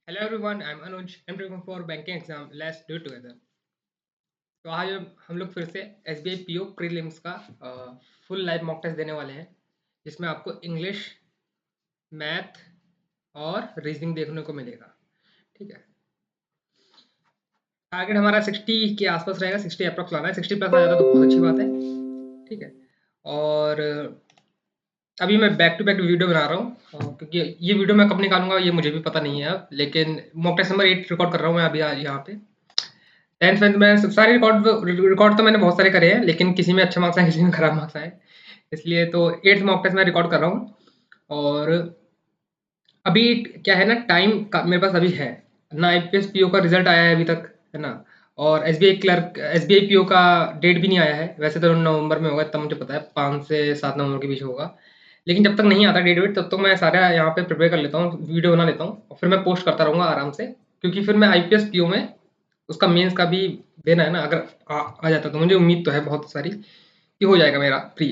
Hello everyone, I'm Anuj. I'm preparing for banking exam. Let's do it together. तो आज हम लोग फिर से SBI PO प्रीलिम्स का फुल लाइव मॉक टेस्ट देने वाले हैं, जिसमें आपको इंग्लिश, मैथ और रीजनिंग देखने को मिलेगा। ठीक है। टारगेट हमारा 60 के आसपास रहेगा, 60 अप्रॉक्स लाना है। 60 प्लस आ जाता तो बहुत अच्छी बात है। ठीक है। और अभी मैं बैक टू बैक वीडियो बना रहा हूँ, क्योंकि ये वीडियो मैं कब निकालूंगा ये मुझे भी पता नहीं है अब, लेकिन मॉक टेस्ट नंबर 8 रिकॉर्ड कर रहा हूँ मैं अभी आज यहाँ पे। 10th में सारे रिकॉर्ड तो मैंने बहुत सारे करे हैं, लेकिन किसी में अच्छे मार्क्स आए, किसी में खराब मार्क्स आए, इसलिए तो 8th मॉक टेस्ट मैं रिकॉर्ड कर रहा हूँ। और अभी क्या है ना, टाइम का मेरे पास अभी है ना। आईपीएस पीओ का रिजल्ट आया है अभी तक, है ना। और एसबीआई पीओ का डेट भी नहीं आया है। वैसे तो नवंबर में होगा, तब मुझे पता है 5 से 7 नवंबर के बीच होगा। लेकिन जब तक नहीं आता डेट वेट, तब तक मैं सारा यहाँ पे प्रिपेयर कर लेता हूँ, वीडियो बना लेता हूँ और फिर मैं पोस्ट करता रहूँगा आराम से, क्योंकि फिर मैं आईपीएस पीओ में उसका मेंस का भी देना है ना। अगर आ जाता तो मुझे उम्मीद तो है बहुत सारी कि हो जाएगा मेरा प्री।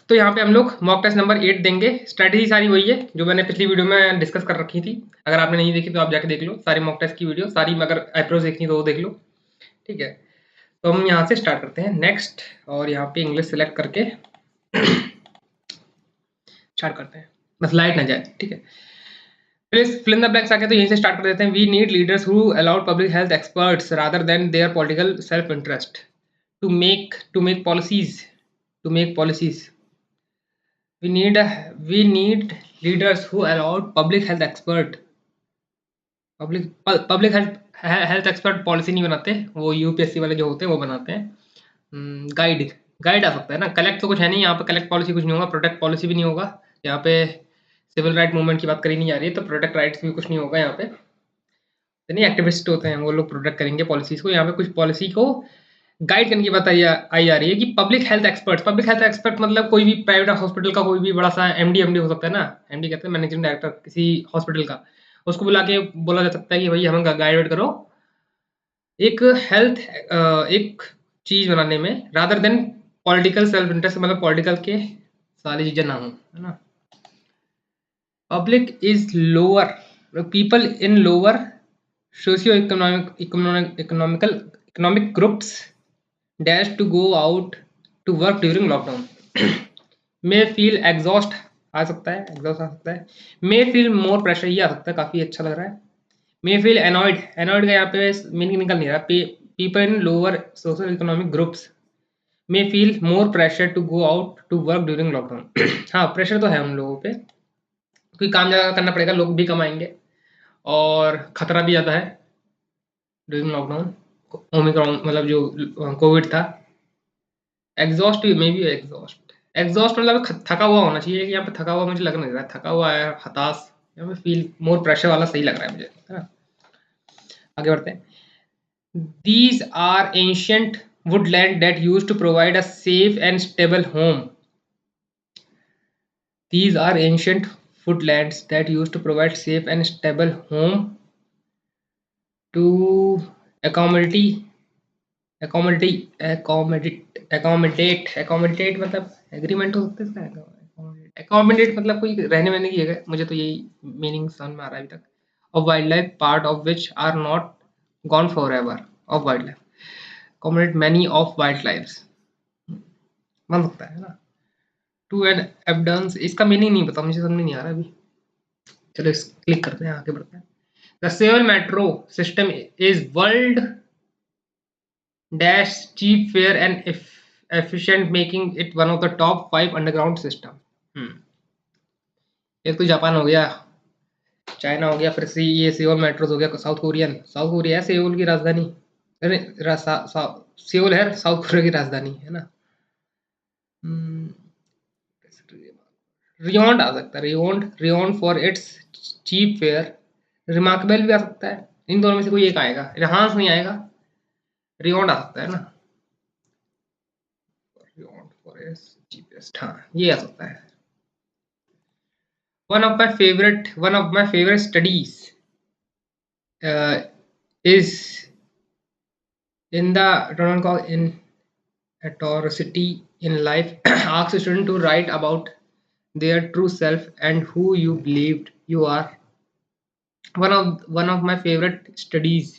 तो यहाँ पे हम लोग मॉक टेस्ट नंबर 8 देंगे। स्ट्रैटेजी सारी वही है जो मैंने पिछली वीडियो में डिस्कस कर रखी थी। अगर आपने नहीं देखी तो आप जाके देख लो सारी मॉक टेस्ट की वीडियो सारी, अगर अप्रोच देखनी तो वो देख लो। ठीक है। तो हम यहाँ से स्टार्ट करते हैं नेक्स्ट, और यहाँ पे इंग्लिश सेलेक्ट करके स्टार्ट करते हैं, बस लाइट ना जाए। ठीक है। फिर फिल इन द ब्लैंक्स आके तो यहीं से स्टार्ट कर देते हैं। We need leaders who allowed public health experts rather than their political self interest to make policies to make policies we need leaders who allowed public health expert public health expert policy नहीं बनाते, वो UPSC वाले जो होते हैं वो बनाते हैं। गाइड गाइड आ सकता है ना। कलेक्ट तो कुछ है नहीं यहाँ पे, कलेक्ट पॉलिसी कुछ नहीं होगा, प्रोटेक्ट पॉलिसी भी नहीं होगा यहाँ पे। सिविल राइट मूवमेंट की बात करी नहीं जा रही है, तो प्रोटेक्ट राइट्स भी कुछ नहीं होगा यहाँ पे। नहीं, एक्टिविस्ट होते हैं वो लोग प्रोटेक्ट करेंगे पॉलिसीज को। यहाँ पे कुछ पॉलिसी को गाइड करने की बात आई जा रही है कि पब्लिक हेल्थ एक्सपर्ट मतलब कोई भी प्राइवेट हॉस्पिटल का कोई भी बड़ा सा एमडी हो सकता है ना। एमडी कहते हैं मैनेजिंग डायरेक्टर किसी हॉस्पिटल का। उसको बुला के बोला जा सकता है कि भाई हमें गाइड करो एक हेल्थ एक चीज बनाने में, rather than political self interest, मतलब पॉलिटिकल के सारी चीजें ना हो, है ना। Public is lower people in lower socio economic groups dash to go out to work during lockdown may feel exhaust आ सकता है, एग्जॉस्ट आ सकता है। may feel more pressure ये आ सकता है, काफ़ी अच्छा लग रहा है। may feel annoyed का यहाँ पे मीनिंग निकल नहीं रहा। people in lower social economic groups may feel more pressure to go out to work during lockdown हाँ, प्रेशर तो है उन लोगों पे, क्योंकि काम ज़्यादा करना पड़ेगा, लोग भी कमाएंगे और खतरा भी ज़्यादा है ड्यूरिंग लॉकडाउन। ओमिक्रॉन मतलब जो कोविड था। एग्जॉस्ट में भी एग्जॉस्ट मतलब थका हुआ होना चाहिए, कि यहाँ पे थका हुआ मुझे लग नहीं रहा है। थका हुआ है, हताश, यहाँ पे फील मोर प्रेशर वाला सही लग रहा है मुझे, है ना। आगे बढ़ते हैं। These are ancient woodland that use to provide a safe and stable home These are ancient woodlands that used to provide safe and stable home to accommodate accommodate मतलब एग्रीमेंट हो सकता है इसका। accommodate मतलब कोई रहने वहने की जगह, मुझे तो यही मीनिंग समझ में आ रहा है अभी तक। of wildlife part of which are not gone forever of wildlife accommodate many of wildlife बन सकता है ना। to an abundance इसका मीनिंग नहीं पता मुझे, समझ नहीं आ रहा अभी। चलो इस क्लिक करते हैं, आगे बढ़ते हैं। The Seoul metro system is world dash cheap, fair and efficient, making it one of the top 5 underground system। एक तो जापान हो गया, चाइना हो गया, फिर से ये सियोल मेट्रोस हो गया। साउथ कोरिया है सियोल की राजधानी। अरे सियोल है साउथ कोरिया की राजधानी, है ना। रियोंड आ सकता है, renowned for its cheap fare. Remarkable भी आ सकता है। इन दोनों में से कोई एक आएगा, रिहांस नहीं आएगा, रियोंड आ सकता है ना। रियोंड फॉर इट्स चीपेस्ट, हाँ ये आ सकता है। One of my favorite studies is in the journal called in Authority in Life asks students to write about their true self and who you believed you are one of my favorite studies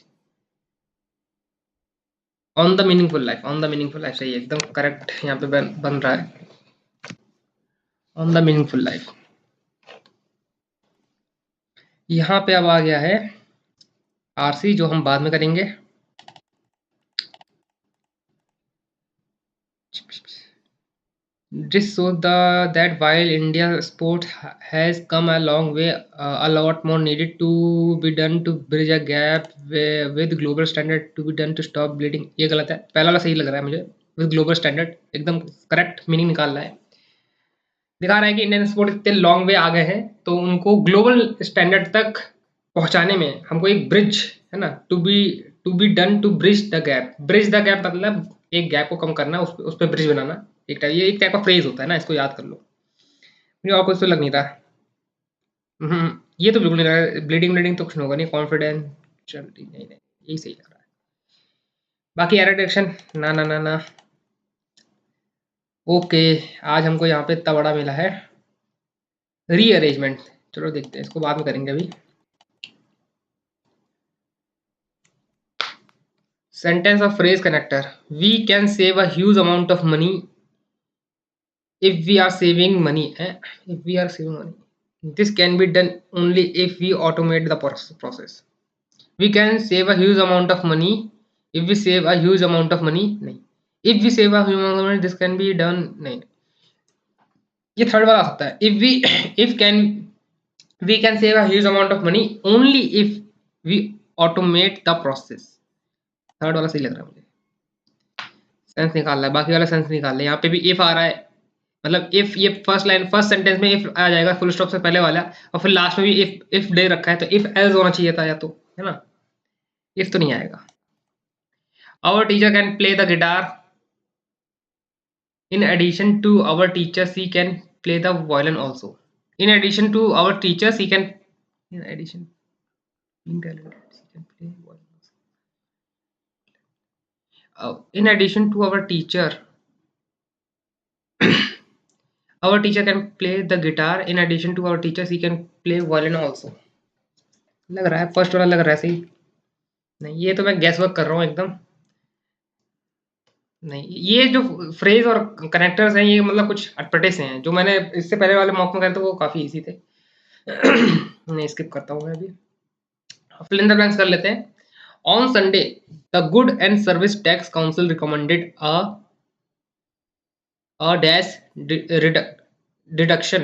on the meaningful life. On the meaningful life सही है, एकदम correct यहाँ पे बन रहा है, on the meaningful life. यहाँ पे अब आ गया है आरसी, जो हम बाद में करेंगे। This shows that while India sport has come a long way, a lot more needed to be done to bridge a gap with global standard to be done to stop bleeding। ये गलत है, पहला वाला सही लग रहा है मुझे। with global standard एकदम करेक्ट मीनिंग निकाल रहा है, दिखा रहा है कि इंडियन स्पोर्ट इतने लॉन्ग वे आ गए हैं, तो उनको ग्लोबल स्टैंडर्ड तक पहुंचाने में हमको एक ब्रिज है ना, to be done to bridge the gap. Bridge the gap मतलब एक गैप को कम करना, उस पर ब्रिज बनाना। ये एक टाइप का फ्रेज होता है ना, इसको याद कर लो। मुझे और कुछ तो लग नहीं रहा। ये तो बिल्कुल नहीं लग रहा, ब्लीडिंग ब्लीडिंग तो कुछ नहीं होगा, नहीं कॉन्फिडेंस, नहीं नहीं, यही सही लग रहा है। बाकी एरर डिटेक्शन ना ना ना ना। ओके, आज हमको यहाँ पे इतना बड़ा मिला है रीअरेंजमेंट। चलो देखते हैं, इसको बाद में करेंगे अभी। Sentence or phrase connector: we can save a huge amount of money if we are saving money, if we are saving money. This can be done only if we automate the process. We can save a huge amount of money if we save a huge amount of money, नहीं, if we save a huge amount of money this can be done, नहीं, ये third वाला आ सकता है। if we if can we can save a huge amount of money only if we automate the process। Third वाला सही लग रहा है मुझे, सेंस निकाल रहा है, बाकी वाला सेंस निकाल रहा है। यहाँ पे भी इफ आ रहा है, मतलब इफ, ये फर्स्ट लाइन फर्स्ट सेंटेंस में इफ आ जाएगा फुल स्टॉप से पहले वाला, और फिर लास्ट में भी इफ दे रखा है, तो इफ एल्स होना चाहिए था, या तो है ना, इफ तो नहीं आएगा। Our teacher can play the guitar, in addition to our teachers he can play the violin also. In addition to our teachers he can, in addition being talented he can play violin also. In addition to our teacher our teacher can play the guitar, in addition to our teachers he can play violin also। लग रहा है first वाला लग रहा है सही, नहीं ये तो मैं गैस वर्क कर रहा हूँ एकदम। नहीं, ये जो फ्रेज और कनेक्टर्स हैं ये मतलब कुछ अटपटे से हैं, जो मैंने इससे पहले वाले मॉक में करे थे वो काफी इजी थे। नहीं, स्किप करता हूँ मैं अभी, फिल इन द ब्लैंक्स कर लेते हैं। On Sunday the good and service tax council recommended a dash reduction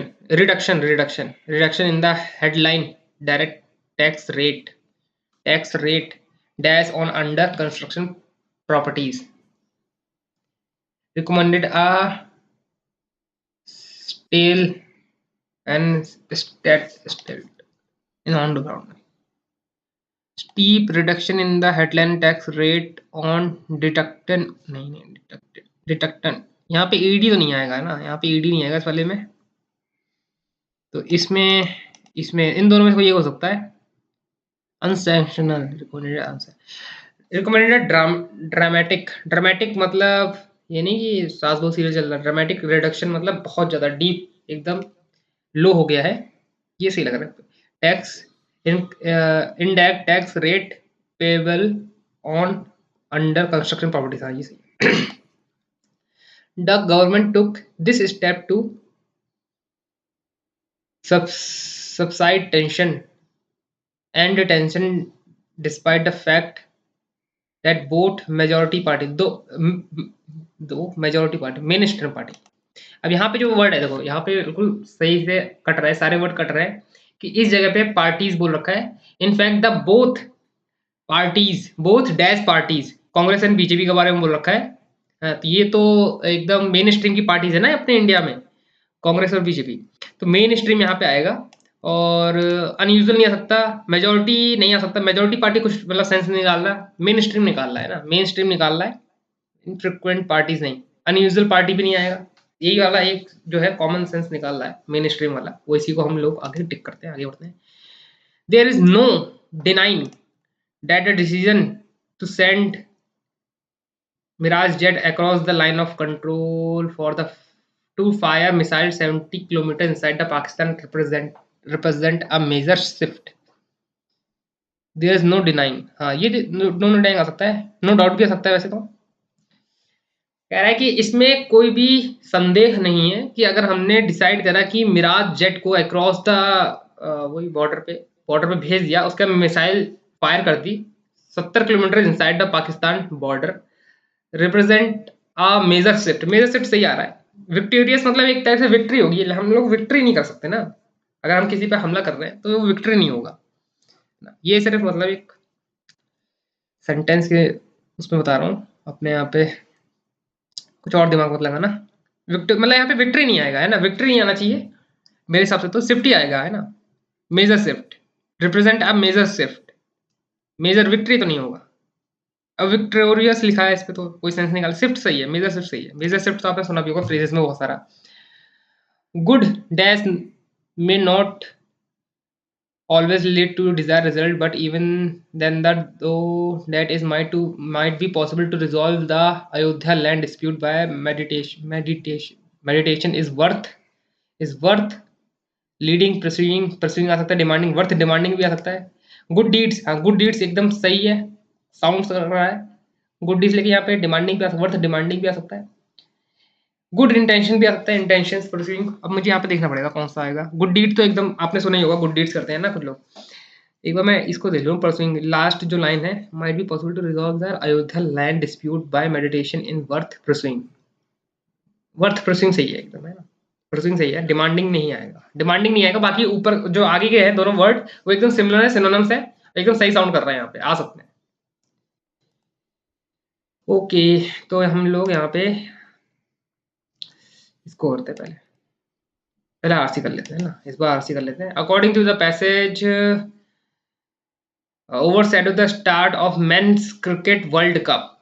in the headline direct tax rate dash on under construction properties, recommended a stale and in on the ground steep reduction in the headline tax rate on deductant। यहाँ पे ED तो नहीं आएगा ना, यहाँ पे ED नहीं आएगा इस वाले में, तो इसमें इसमें इन दोनों में से कोई एक हो सकता है। अनसेंक्शनल रिकमेंडेड ड्रामेटिक मतलब ये नहीं कि सास बहू सीरियल चल रहा है, ड्रामेटिक रिडक्शन मतलब बहुत ज्यादा डीप एकदम लो हो गया है, ये सही लग रहा है। Tax indirect tax rate payable on under construction properties, हाँ ये सही। The government took this step to subside tension despite the fact that both majority party दो majority party main stream party. अब यहाँ पे जो वर्ड है देखो, यहाँ पे बिल्कुल सही से कट रहा है, सारे वर्ड कट रहे हैं कि इस जगह पे पार्टीज बोल रखा है। In fact the both dash parties, Congress and BJP के बारे में बोल रखा है। तो ये तो एकदम मेन स्ट्रीम की पार्टीज है ना अपने इंडिया में, कांग्रेस और बीजेपी, तो मेन स्ट्रीम यहाँ पे आएगा। और अनयूजुअल नहीं आ सकता, मेजोरिटी नहीं आ सकता, मेजोरिटी पार्टी कुछ मतलब सेंस नहीं निकाल रहा, मेन स्ट्रीम निकाल रहा है ना, मेन स्ट्रीम निकाल रहा है, इनफ्रीक्वेंट पार्टीज नहीं, अनयूजुअल पार्टी भी नहीं आएगा। यही वाला एक जो है कॉमन सेंस निकाल रहा है मेन स्ट्रीम वाला, वो इसी को हम लोग आगे टिक करते हैं, आगे बढ़ते हैं। There is no denying that the decision to send Mirage jet across the line of control for the to fire missile 70 km inside the Pakistan represent a major shift there is no denying, हाँ ये no denying आ सकता है, no doubt भी आ सकता है वैसे तो। कह रहा है कि इसमें कोई भी संदेह नहीं है कि अगर हमने डिसाइड करा कि मिराज जेट को अक्रॉस द वही बॉर्डर पे भेज दिया, उसका मिसाइल फायर कर दी 70 kilometre inside the Pakistan border, represent a major shift. Major shift सही आ रहा है। विक्टोरियस मतलब एक टाइप से विक्ट्री होगी, हम लोग विक्ट्री नहीं कर सकते ना अगर हम किसी पे हमला कर रहे हैं, तो वो विक्ट्री नहीं होगा। ये सिर्फ मतलब एक सेंटेंस के उसमें बता रहा हूँ अपने यहाँ पे, कुछ और दिमाग मत लगाना। विक्ट्री मतलब यहाँ पे विक्ट्री नहीं आएगा, है ना, विक्ट्री नहीं आना चाहिए मेरे हिसाब से, तो शिफ्ट ही आएगा, है ना, major shift, represent a major shift, major victory तो नहीं होगा। अब विक्टोरियस लिखा है इस पे तो कोई सेंस निकाल, शिफ्ट सही है, मेजर शिफ्ट सही है। मेजर शिफ्ट तो आपने सुना भी होगा फ्रेजेस में बहुत सारा। Good dash may not always lead to desired result, but even then that though that is might be possible to resolve the Ayodhya land dispute by meditation is worth leading pursuing आ सकता है, demanding worth demanding भी आ सकता है। Good deeds, हाँ good deeds एकदम सही है, साउंड कर रहा है गुड डीड्स, लेकिन यहाँ पे डिमांडिंग भी आ सकता है, वर्थ डिमांडिंग भी आ सकता है। गुड इंटेंशन भी आ सकता है, इंटेंशन परस्यूइंग। अब मुझे यहाँ पे देखना पड़ेगा कौन सा आएगा। गुड डीड तो एकदम आपने सुना ही होगा, गुड डीड्स करते हैं ना कुछ लोग। एक बार मैं इसको देख लूँ, परसुइंग लास्ट जो लाइन है, might be possible to resolve the Ayodhya land dispute by meditation in worth pursuing. Worth pursuing सही है एकदम, है ना, परसुइंग सही है, डिमांडिंग नहीं आएगा, डिमांडिंग नहीं आएगा। बाकी ऊपर जो आगे के हैं दोनों वर्ड वो एकदम सिमिलर है, सिनोनिम्स है, एकदम सही साउंड कर रहे हैं, यहाँ पे आ सकते हैं। ओके, तो हम लोग यहाँ पे इसको करते हैं, पहले पहले आरसी कर लेते हैं ना, इस बार आरसी कर लेते हैं। According to the passage overshadow the start of men's cricket world cup.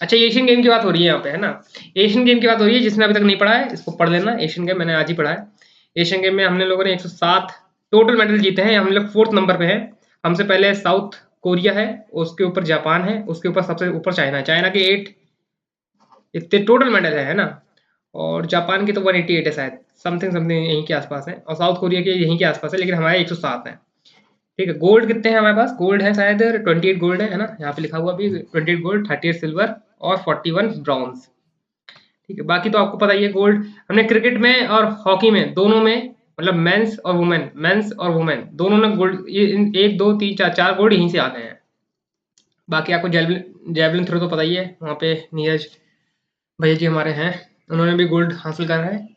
अच्छा, एशियन गेम की बात हो रही है यहाँ पे, है ना, एशियन गेम की बात हो रही है। जिसने अभी तक नहीं पढ़ा है इसको पढ़ लेना। एशियन गेम मैंने आज ही पढ़ा है। एशियन गेम में हमने लोगों ने 107 टोटल मेडल जीते हैं, हम लोग 4th नंबर पे हैं। हमसे पहले साउथ कोरिया है, उसके ऊपर जापान है, उसके ऊपर सबसे ऊपर चाइना है। चाइना के 8 इतने टोटल मेडल है ना, और जापान के तो 188 है शायद, समथिंग समथिंग यहीं के आसपास है, और साउथ कोरिया के यहीं के आसपास है, लेकिन हमारे 107 है। ठीक है, गोल्ड कितने हैं हमारे पास? गोल्ड है शायद 28 गोल्ड है ना, यहाँ पे लिखा हुआ भी 28 गोल्ड, 38 सिल्वर और 41 ब्रॉन्ज। ठीक है, बाकी तो आपको पता ही है। गोल्ड हमने क्रिकेट में और हॉकी में दोनों में, मतलब मेंस और वुमेन दोनों ने गोल्ड, ये 1 2 3 4 4 गोल्ड यहीं से आ गए हैं। बाकी आपको जेवलिन थ्रो तो पता ही है, वहाँ पे नीरज भैया जी हमारे हैं, उन्होंने भी गोल्ड हासिल करा है।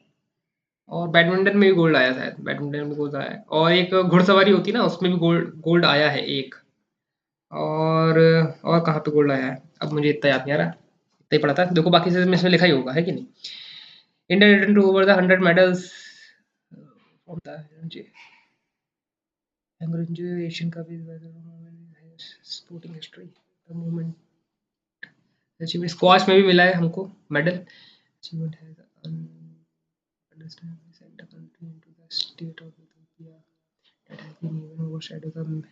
और बैडमिंटन में भी गोल्ड आया शायद, बैडमिंटन में गोल्ड आया है, और एक घुड़सवारी होती है ना, उसमें भी गोल्ड गोल्ड आया है एक। और कहाँ पे गोल्ड आया है अब मुझे इतना याद नहीं आ रहा, इतना ही पढ़ा था देखो, बाकी से इसमें लिखा ही होगा, है कि नहीं। India return to over the 100 medals from the Asian cup is sporting history, the movement achievement. Squash में भी मिला है हमको मेडल। अचीवमेंट है understand send the country into the state of Ethiopia that has been even overshadowed the।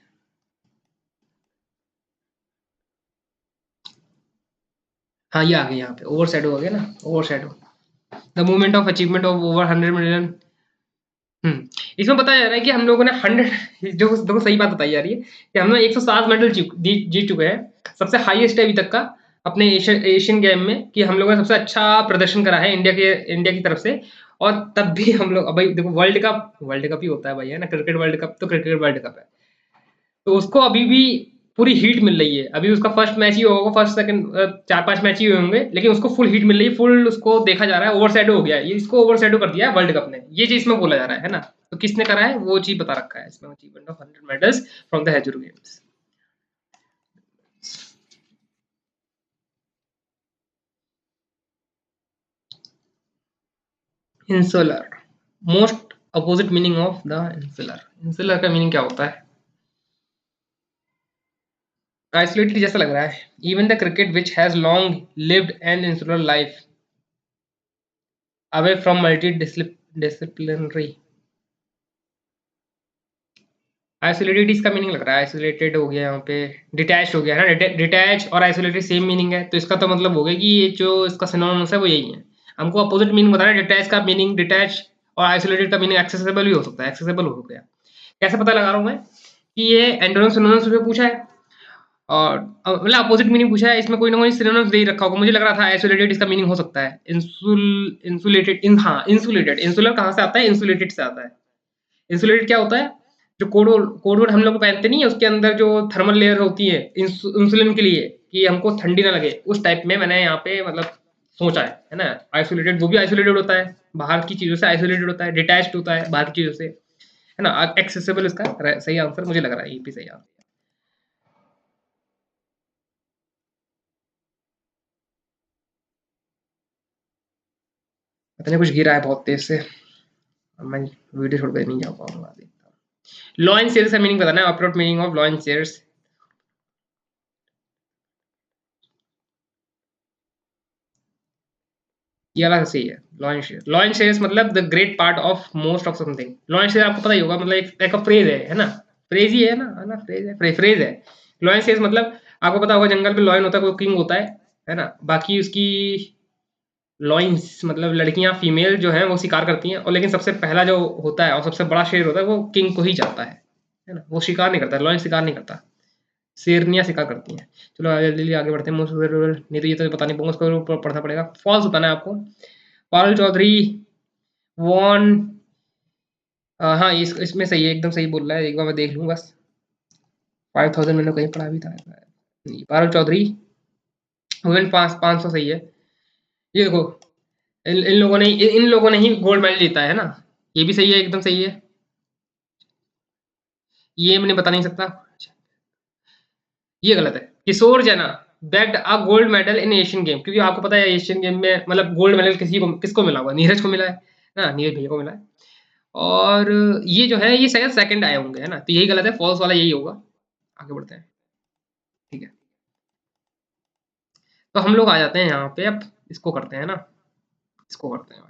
हाँ ये आ गया यहाँ पे, ओवरशैडो हो गया ना, overshadow the movement of achievement of over 100 million. इसमें बताया जा रहा है कि हम लोगों ने 100 जो देखो सही बात बताई जा रही है कि हम लोग 107 मेडल जीत चुके हैं, सबसे हाईएस्ट है अभी तक का अपने एशियन गेम में, कि हम लोगों ने सबसे अच्छा प्रदर्शन करा है इंडिया की तरफ से। और तब भी हम लोग, अब भाई देखो, वर्ल्ड कप ही होता है भाई, है ना, क्रिकेट वर्ल्ड कप तो क्रिकेट वर्ल्ड कप है, तो उसको अभी भी पूरी हीट मिल रही है। अभी उसका फर्स्ट मैच ही होगा, फर्स्ट सेकंड 4-5 मैच ही होंगे, लेकिन उसको फुल हीट मिल रही है, फुल उसको देखा जा रहा है। ओवरशैडो हो गया है, ये इसको ओवरशैडो कर दिया है वर्ल्ड कप ने, ये चीज इसमें बोला जा रहा है ना। तो किसने करा है वो चीज बता रखा है इसमें, achievement of 100 medals from the Asian games. Insular, most opposite meaning of the insular. Insular का मीनिंग क्या होता है? आइसोलेटेड जैसा लग रहा है। Even the cricket which has long lived an insular life away from multi disciplinary. Isolated इसका meaning लग रहा है, आइसोलेटेड हो गया यहाँ पे, डिटैच हो गया है ना, डिटैच और आइसोलेटेड सेम मीनिंग है, तो इसका तो मतलब हो गया कि ये जो इसका सिनोनिम्स है वो यही है। हमको अपोजिट मीनिंग बता रहा है। डिटैच का मीनिंग डिटैच और आइसोलेटेड का मीनिंग एक्सेसिबल भी हो सकता है, एक्सेसिबल हो गया। कैसे पता लगा रहा हूँ मैं कि ये एंटोनिम्स सिनोनिम्स में पूछा है और मतलब अपोजिट मीनिंग पूछा है, इसमें कोई ना कोई सिनोनिम्स दे ही रखा होगा। मुझे लग रहा था आइसोलेटेड इसका मीनिंग हो सकता है इंसुलेटेड, हाँ इंसुलेटेड। इंसुलर कहाँ से आता है? इंसुलेटेड से आता है। इंसुलेटेड क्या होता है? जो कोट हम लोग पहनते नहीं है, उसके अंदर जो थर्मल लेयर होती है इंसुलिन के लिए कि हमको ठंडी ना लगे, उस टाइप में मैंने यहाँ पे मतलब सोचा है ना। आइसोलेटेड वो भी आइसोलेटेड होता है, बाहर की चीजों से आइसोलेटेड होता है, डिटैच्ड होता है बाहर की चीजों से, है ना। एक्सेसिबल इसका सही आंसर मुझे लग रहा है, ये भी सही आंसर। पता नहीं कुछ गिरा है बहुत तेज से, अब मैं वीडियो छोड़ के नहीं जा पाऊंगा। देखता हूँ। लॉ एंड शेयर्स का मीनिंग बताना है, upload meaning of law and shares. ये वाला सही है, law and share. Law and shares मतलब the great part of most of something. Law and share आपको पता ही होगा, मतलब एक टाइप का फ्रेज है ना। फ्रेज ही है ना, फ्रेज है, फ्रेज है। लॉ एंड शेयर्स मतलब आपको पता होगा जंगल में लॉयन होता है, कोई किंग होता है ना। बाकी उसकी लॉइंस मतलब लड़कियां फीमेल जो है वो शिकार करती हैं, और लेकिन सबसे पहला जो होता है और सबसे बड़ा शेर होता है वो किंग को ही जाता है ना। वो शिकार नहीं करता, लॉयन शिकार नहीं करता, शेरनियां शिकार करती हैं। चलो जल्दी जल्दी आगे बढ़ते हैं। मोस्ट नहीं तो ये तो बता नहीं पाऊंगा, उसको पढ़ना पड़ेगा। फॉल्स बताना है आपको। पारुल चौधरी वॉन, हाँ इसमें सही है, एकदम सही बोल रहा है। एक बार मैं देख लूँ बस। 5000 मैंने कहीं पढ़ा भी था नहीं। पारुल चौधरी वुमेन 500 सही है। ये देखो, इन लोगों ने ही गोल्ड मेडल जीता है ना। ये भी सही है, एकदम सही है। ये मैंने बता नहीं सकता, ये गलत है। किशोर जना bagged a gold medal in Asian game, क्योंकि आपको पता है एशियन गेम में मतलब गोल्ड मेडल किसको मिला हुआ? नीरज को मिला है ना, नीरज भैया को मिला है। और ये जो है ये शायद सेकंड आए होंगे, है ना, तो यही गलत है, फॉल्स वाला यही होगा। आगे बढ़ते हैं, ठीक है। तो हम लोग आ जाते हैं यहाँ पे, अब इसको करते हैं ना, इसको करते हैं।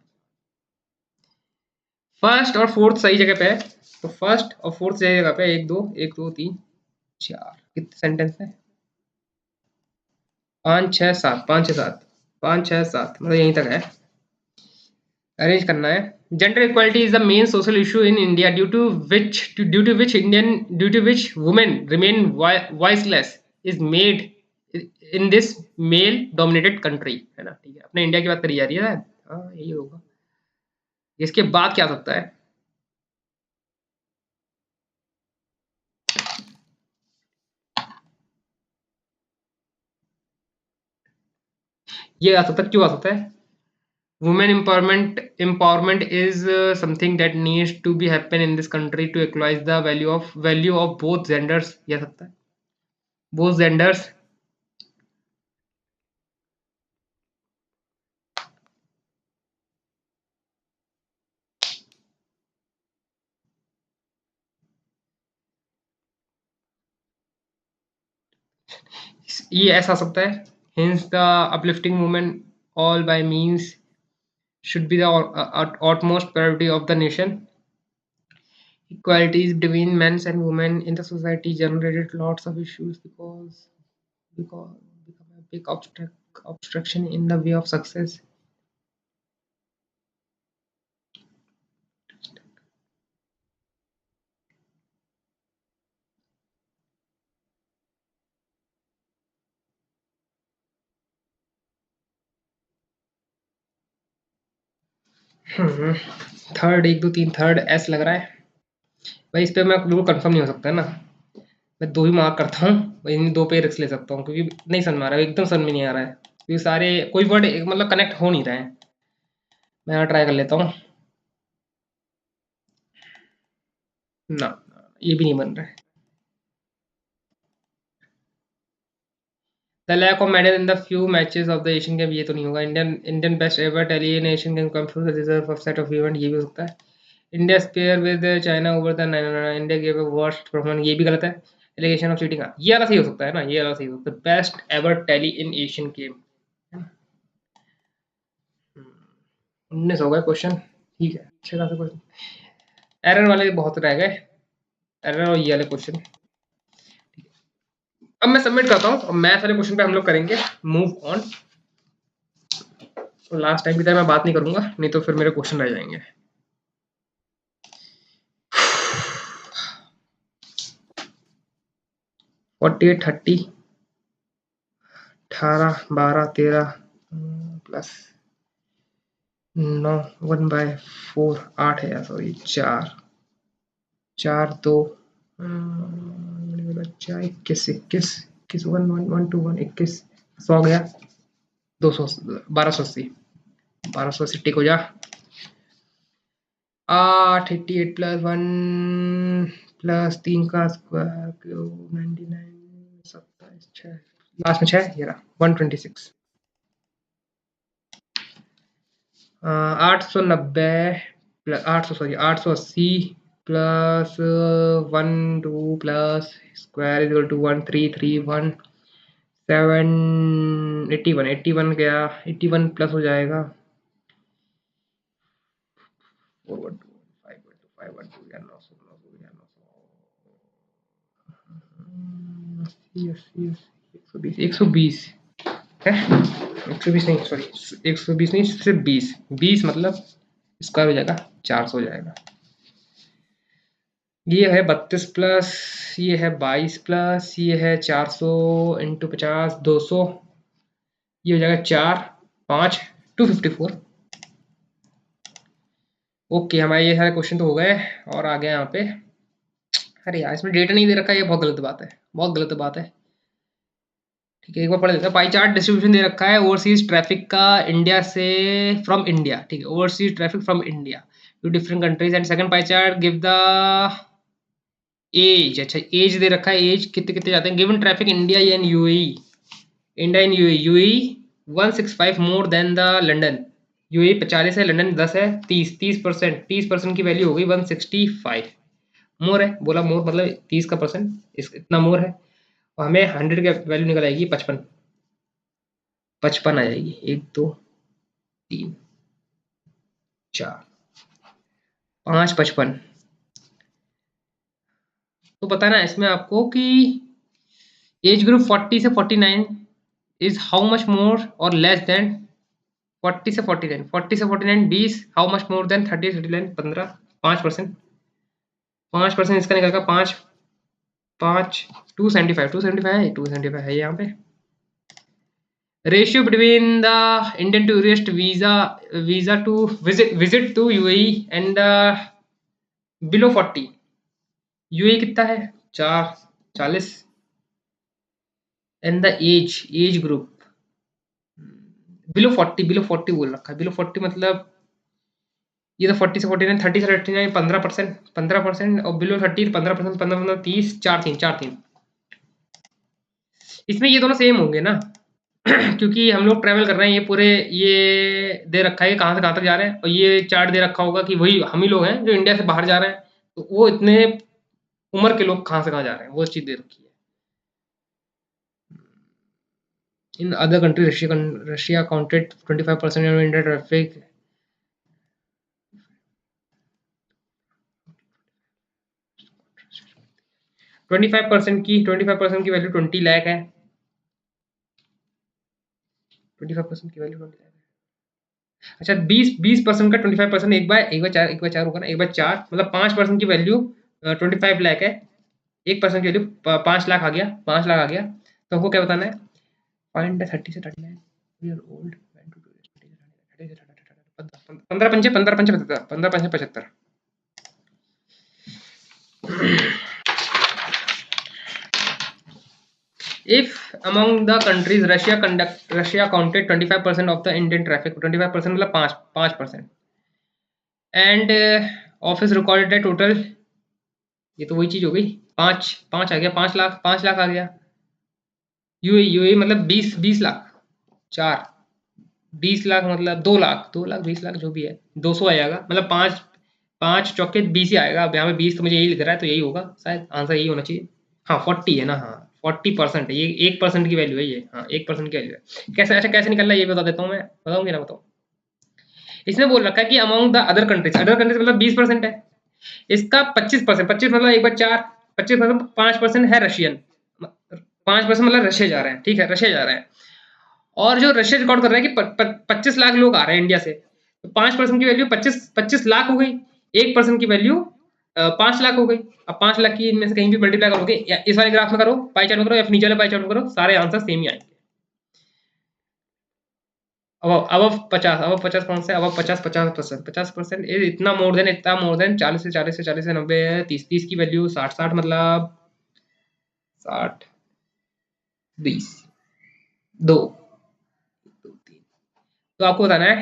फर्स्ट और फोर्थ सही जगह पे है, तो फर्स्ट और फोर्थ सही जगह पे, एक दो तीन चार, कितने सेंटेंस है? पाँच छः सात, पाँच छः सात, पाँच छः सात, मतलब यहीं तक है। अरेंज करना है। Gender equality is the main social issue in India due to which women remain voiceless is made in this male dominated country, है ना। ठीक है, अपने इंडिया की बात करी जा रही है। हाँ यही होगा। इसके बाद क्या आ सकता है? ये आ सकता है, क्यों आ सकता है? Women empowerment is something that needs to be happen in this country to equalize the value of both genders, ये आ सकता है, both genders। ये ऐसा आ सकता है। Hence the uplifting women all by means should be the utmost priority of the nation. Equalities between men and women in the society generated lots of issues because become a big obstruction in the way of success. Third, एक दो तीन, third S लग रहा है भाई। इस पे मैं बिल्कुल कंफर्म नहीं हो सकता है ना। मैं दो ही मार्क करता हूँ भाई, इन दो पे रिस्क ले सकता हूँ, क्योंकि नहीं समझ में आ रहा है, एकदम समझ में नहीं आ रहा है, क्योंकि सारे कोई वर्ड मतलब कनेक्ट हो नहीं रहे हैं। मैं यहाँ ट्राई कर लेता हूँ ना, ये भी नहीं बन रहा है। The lack of medal in the few matches of the Asian game, ये तो नहीं होगा। Indian best ever tally in Asian game come through the reserve of set of event, ये भी हो सकता है। India spare with China over the India gave a worst performance, ये भी गलत है। एलिगेशन ऑफ चीटिंग, ये वाला सही हो सकता है ना, ये वाला सही हो सकता है। Best ever tally in Asian game, 19 हो गए क्वेश्चन, ठीक है, अच्छे खासे क्वेश्चन। एरर वाले बहुत रह गए, एरर और ये वाले क्वेश्चन। अब मैं सबमिट करता हूँ, और मैथ वाले क्वेश्चन पे हम लोग करेंगे मूव ऑन। लास्ट टाइम की तरह मैं बात नहीं करूंगा, नहीं तो फिर मेरे क्वेश्चन रह जाएंगे। 48 30 18 12 13 प्लस 9 1/4 8 है यार, सॉरी 4 4 2 बच्चा 21 21 21 1 1 1 2 1 21 100 गया 200 1280 1280 टिक हो जा 8 88 प्लस 1 प्लस 3 का स्क्वायर 99 27 6 लास्ट में 6 ये रहा 126 890 plus 800 sorry 880 plus 1 2 plus square is equal to 1331 7 81 81 गया 81 प्लस हो जाएगा 412 512 512 या 900 900 या 900 80 120 है 120 नहीं सॉरी 120 नहीं सिर्फ 20 20 मतलब स्क्वायर हो जाएगा 400 हो जाएगा ये है 32 प्लस ये है 22 प्लस ये है 400 इंटू 50 200 ये हो जाएगा 4 5 254 ओके हमारे ये सारे क्वेश्चन तो हो गए और आ गया यहाँ पे अरे यार इसमें डेटा नहीं दे रखा है ये बहुत गलत बात है बहुत गलत बात है ठीक है एक बार पढ़ लेते हैं पाई चार्ट डिस्ट्रीब्यूशन दे रखा है ओवरसीज ट्रैफिक का इंडिया से फ्रॉम इंडिया ठीक है overseas traffic from India to different countries and second pie chart give the age अच्छा एज दे रखा है एज कितने कितने जाते हैं given traffic India and UAE India and UAE 165 more than the London UAE 40 है लंदन 10 है 30% की वैल्यू हो गई 165 मोर है बोला मोर मतलब 30 का परसेंट इतना मोर है और हमें 100 की वैल्यू निकल आएगी 55 55 आ जाएगी 1 2 3 4 5 55 तो बताना इसमें आपको कि एज ग्रुप 40 से 49 इज हाउ मच मोर और लेस देन 40 से 49 40 से 49 20 हाउ मच मोर देन 30 39 15 5% 5% इसका निकलेगा 5 5 275 है यहाँ पे ratio between the Indian tourist visa to visit to UAE and below 40 UAE कितना है 40 and the age group below 40 बोल रखा है बिलो 40 मतलब ये तो 40 से 49 30 से 39 15% और बिलो 30 15% 15 30 4 3 इसमें ये दोनों सेम होंगे ना क्योंकि हम लोग ट्रैवल कर रहे हैं ये पूरे ये दे रखा है कहाँ से कहाँ तक जा रहे हैं और ये चार्ट दे रखा होगा कि वही हम ही लोग हैं जो इंडिया से बाहर जा रहे हैं तो वो इतने उम्र के लोग कहाँ से कहाँ जा रहे हैं वो चीज़ दे रखी है in other country Russia counted 25% of India traffic 25% की वैल्यू 20 लाख है 25% की वैल्यू 20 लाख है अच्छा 20% का 25% एक बार चार होगा ना एक बार 4 मतलब 5% की वैल्यू 25 लाख है 1% की वैल्यू 5 लाख आ गया 5 लाख आ गया तो हमको क्या बताना है फाइंड 30 से 39 ईयर ओल्ड 15 पंचे 75 If among the countries Russia counted 25% of the Indian traffic 25% मतलब 5% and office recorded a total ये तो वही चीज हो गई 5 आ गया 5 लाख आ गया यूएई मतलब 20 लाख 4 20 लाख मतलब 2 लाख 20 लाख जो भी है 200 आ जाएगा मतलब 5 चौके 20 ही आएगा अब यहाँ पे 20 तो मुझे यही लिख रहा है तो यही होगा शायद आंसर यही होना चाहिए हाँ 40 है ना हाँ 40% है ये 1% की वैल्यू है ये हाँ 1% की वैल्यू है कैसे अच्छा कैसे निकल रहा है ये बता देता हूँ मैं बताऊँगी ना बताऊँ इसने बोल रखा है कि अमंग द अदर कंट्रीज मतलब 20% है इसका 25% मतलब एक बार 4 25% 5% है रशियन 5% मतलब रशिया जा रहे हैं ठीक है रशिया जा रहे हैं और जो रशिया रिकॉर्ड कर रहा है कि 25 लाख लोग आ रहे हैं इंडिया से तो 5% की वैल्यू 25 लाख हो गई 1% की वैल्यू 5 लाख हो गई। अब 5 लाख की इनमें से कहीं भी मल्टीप्लाई करोगे, या इस वाले ग्राफ में करो, पाई चार्ट में करो, या फिर नीचे वाले पाई चार्ट में करो, सारे आंसर सेम ही आएंगे। अब 50, अब 50 कौन सा है? अब 50, 50%, 50% इतना मोर देन 40 से 40 से 40 से 90 है, 30, 30 की वैल्यू 60, 60 मतलब 60, 20, 2, 2, 3। तो आपको बताना है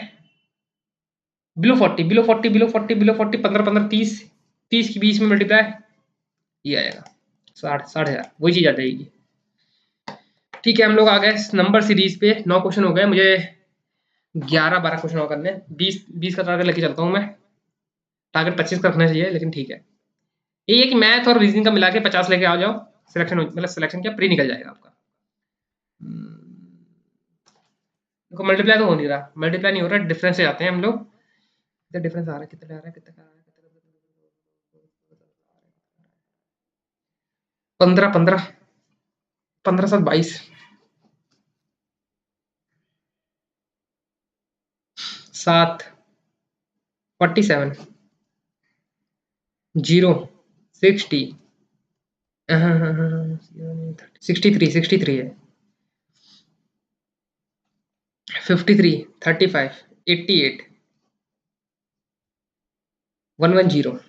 बिलो 40, बिलो 40, बिलो 40, बिलो 40, 15, 15, 30, 30 की 20 में मल्टीप्लाई, ये आएगा 60, 60,000, वही चीज आ जाएगी। ठीक है, हम लोग आ गए नंबर सीरीज पे। 9 क्वेश्चन हो गए, मुझे 11, 12 क्वेश्चन और करने हैं। 20, 20 का टारगेट लेके चलता हूँ मैं। टारगेट 25 का रखना चाहिए, लेकिन ठीक है। ये है कि मैथ और रीजनिंग का मिला के 50 लेके आ जाओ, सिलेक्शन मतलब सिलेक्शन क्या प्री निकल जाएगा आपका। देखो मल्टीप्लाई तो हो नहीं रहा, मल्टीप्लाई नहीं हो रहा, डिफरेंस से जाते हैं हम लोग। कितना डिफरेंस आ रहा है, कितना आ रहा है, कितना आ रहा है, 15, 15, 15, 7, 22, 7, 47, 0, 60, 63, 63 है, 53, 35, 88, 110,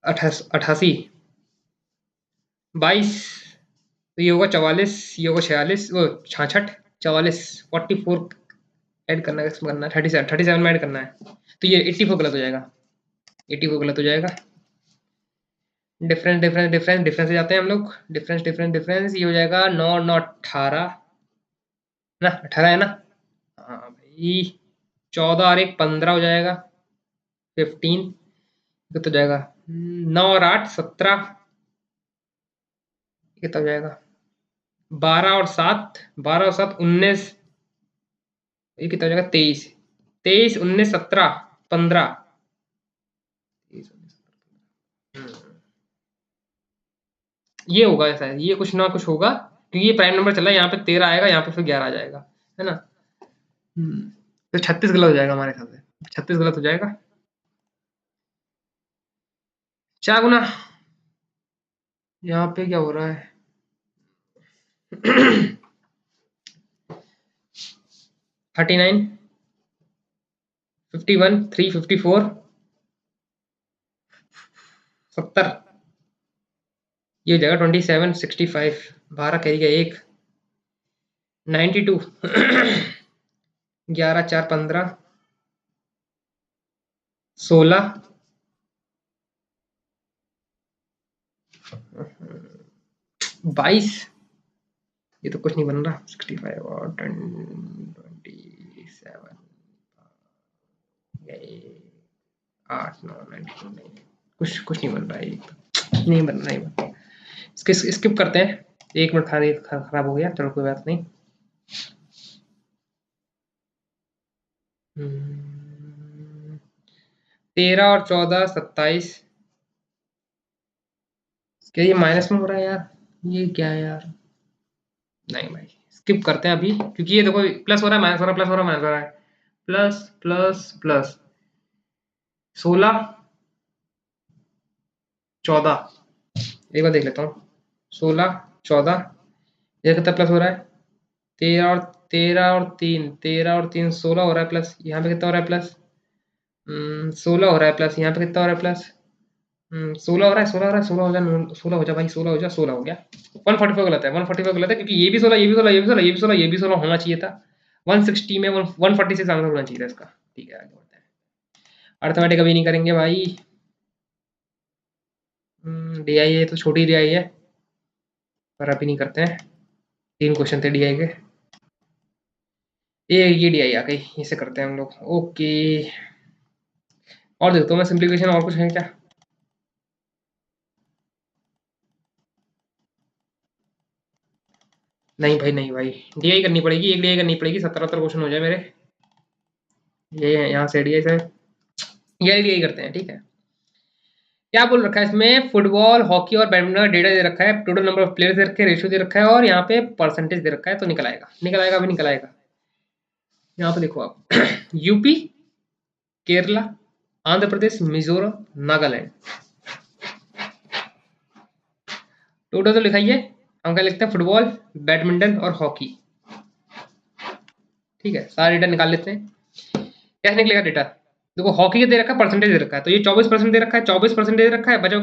88, 22, तो ये होगा 44, ये होगा 46, वो 66, 44, 44 ऐड करना है, इसमें करना है 37, 37 में ऐड करना है, तो ये 84 गलत हो जाएगा, 84 गलत हो जाएगा। डिफरेंस, डिफरेंस, डिफरेंस, डिफरेंस से जाते हैं हम लोग। डिफरेंस, डिफरेंस, डिफरेंस, ये हो जाएगा 9, 9, 18 ना, 18 है ना। हाँ भाई, 14 और 1, 15 हो जाएगा, 15 कितना हो जाएगा, 9 और 8, 17, कितना हो जाएगा, 12 और 7, 12 और 7, 19, ये कितना हो जाएगा, 23, 23, 19, 17, 15, 23, 19, 17, ये होगा ऐसा है, ये कुछ ना कुछ होगा, क्योंकि ये प्राइम नंबर चला है, यहाँ पे 13 आएगा, यहाँ पे फिर 11 आ जाएगा, है ना। तो 36 गलत हो जाएगा हमारे ख्याल से, 36 गलत हो जाएगा। 4 गुना, यहाँ पे क्या हो रहा है 39, 51, 3, 54, 70, ये हो जाएगा 27, 65, 12 कैरी का 1, 92, 11, 4, 15, 16, 22, ये तो कुछ नहीं बन रहा, 65 और 27, 8, 9, 92, नहीं, कुछ नहीं बन रहा है, नहीं बन रहा, नहीं बन रहा। स्किप करते हैं, 1 मिनट खराब हो गया, चलो कोई बात नहीं। 13 और 14, 27, क्या ये माइनस में हो रहा है यार, ये क्या है यार, नहीं भाई स्किप करते हैं अभी, क्योंकि ये देखो प्लस हो रहा है, माइनस हो रहा है, प्लस हो रहा है, माइनस हो रहा है, प्लस प्लस प्लस, 16, 14, एक बार देख लेता हूँ, 16, 14, ये कितना प्लस हो रहा है, 13 और 3, 13 और 3, 16 हो रहा है प्लस, यहाँ पे कितना हो रहा है प्लस, 16 हो रहा है प्लस, यहाँ पे कितना हो रहा है प्लस, 16 हो रहा है, 16 हो रहा है, 16 हो जा, 16 हो जा भाई, 16 हो जा, 16 हो गया। 144 गलत है, 145 गलत है, क्योंकि ये भी 16, ये भी 16, ये भी 16, ये भी 16, ये भी 16 होना चाहिए था। 160 में 146 आंसर होना चाहिए था इसका। ठीक है, आगे बढ़ते हैं। अर्थमेटिक अभी नहीं करेंगे भाई, डीआई है तो छोटी डीआई है, पर अभी नहीं करते हैं। 3 क्वेश्चन थे डीआई के, ये डीआई आ गई, इसे करते हैं हम लोग। ओके, और देखता हूँ मैं सिंप्लीफिकेशन, और कुछ है क्या। नहीं भाई, नहीं भाई, डीआई करनी पड़ेगी, एक डीआई करनी पड़ेगी, 77 क्वेश्चन हो जाए मेरे। ये है यहाँ से डीआई से, ये डीआई करते हैं, ठीक है। क्या बोल रखा है इसमें, फुटबॉल, हॉकी और बैडमिंटन का डेटा दे रखा है, total number of players they रखे हैं, रेशियो दे रखा है, और यहाँ पे परसेंटेज दे रखा है, तो निकल आएगा, निकल आएगा, अभी निकल आएगा। यहाँ पे देखो आप यूपी, केरला, आंध्र प्रदेश, मिजोरम, नागालैंड। टोटल तो लिखाइए, हम क्या लिखते हैं, फुटबॉल, बैडमिंटन और हॉकी। ठीक है, सारा डेटा निकाल लेते हैं। कैसे निकलेगा डेटा? देखो हॉकी का दे रखा है, परसेंटेज दे रखा है, तो ये 24% दे रखा है, 24% दे रखा है, बचा हुआ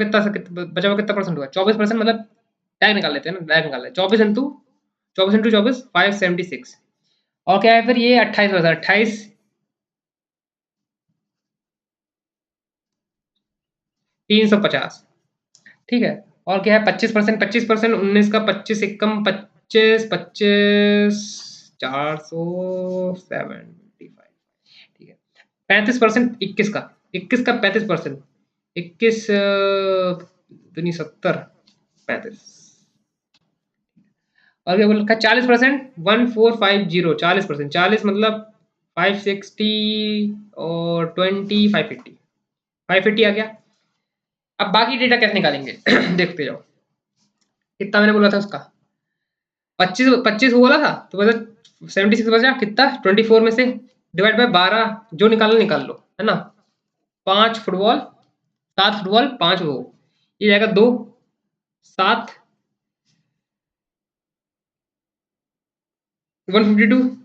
कितना परसेंट हुआ? 24% मतलब डायरेक्ट निकाल लेते हैं ना, डायरेक्ट निकाल लेते हैं। 24 इंटू 24, 576। और क्या है फिर ये 28 बचा, 28 350। ठीक है, और क्या है 25%, 25%, 19 का 25 एकम 25, 25 475। ठीक है, 35%, 21 का, 21 का 35%, 21 दुनी 70, 35। और क्या बोल रखा है, 40%, 1450, 40%, 40 मतलब 560 और 20, 550, 550 आ गया। अब बाकी डेटा कैसे निकालेंगे देखते जाओ। कितना मैंने बोला था उसका, 25 25 बोला था, तो मतलब 76 बचा कितना, 24 में से डिवाइड बाय 12, जो निकालना निकाल लो, है ना। 5 फुटबॉल, 7 फुटबॉल, 5 वो, ये जाएगा 2, 7, 152,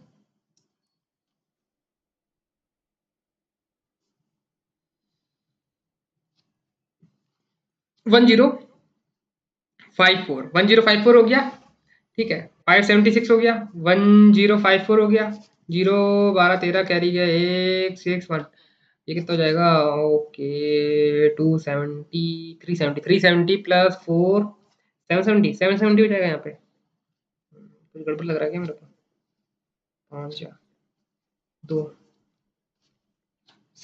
1054, 1054 हो गया। ठीक है, 576 हो गया, 1054 हो गया, 0 12 13 कैरी गया, 161, ये कितना हो जाएगा, ओके 270, 370, 370 प्लस 4, 770, 770 हो जाएगा यहाँ पे। कुछ गड़बड़ लग रहा है क्या मेरे को? 5 या 2,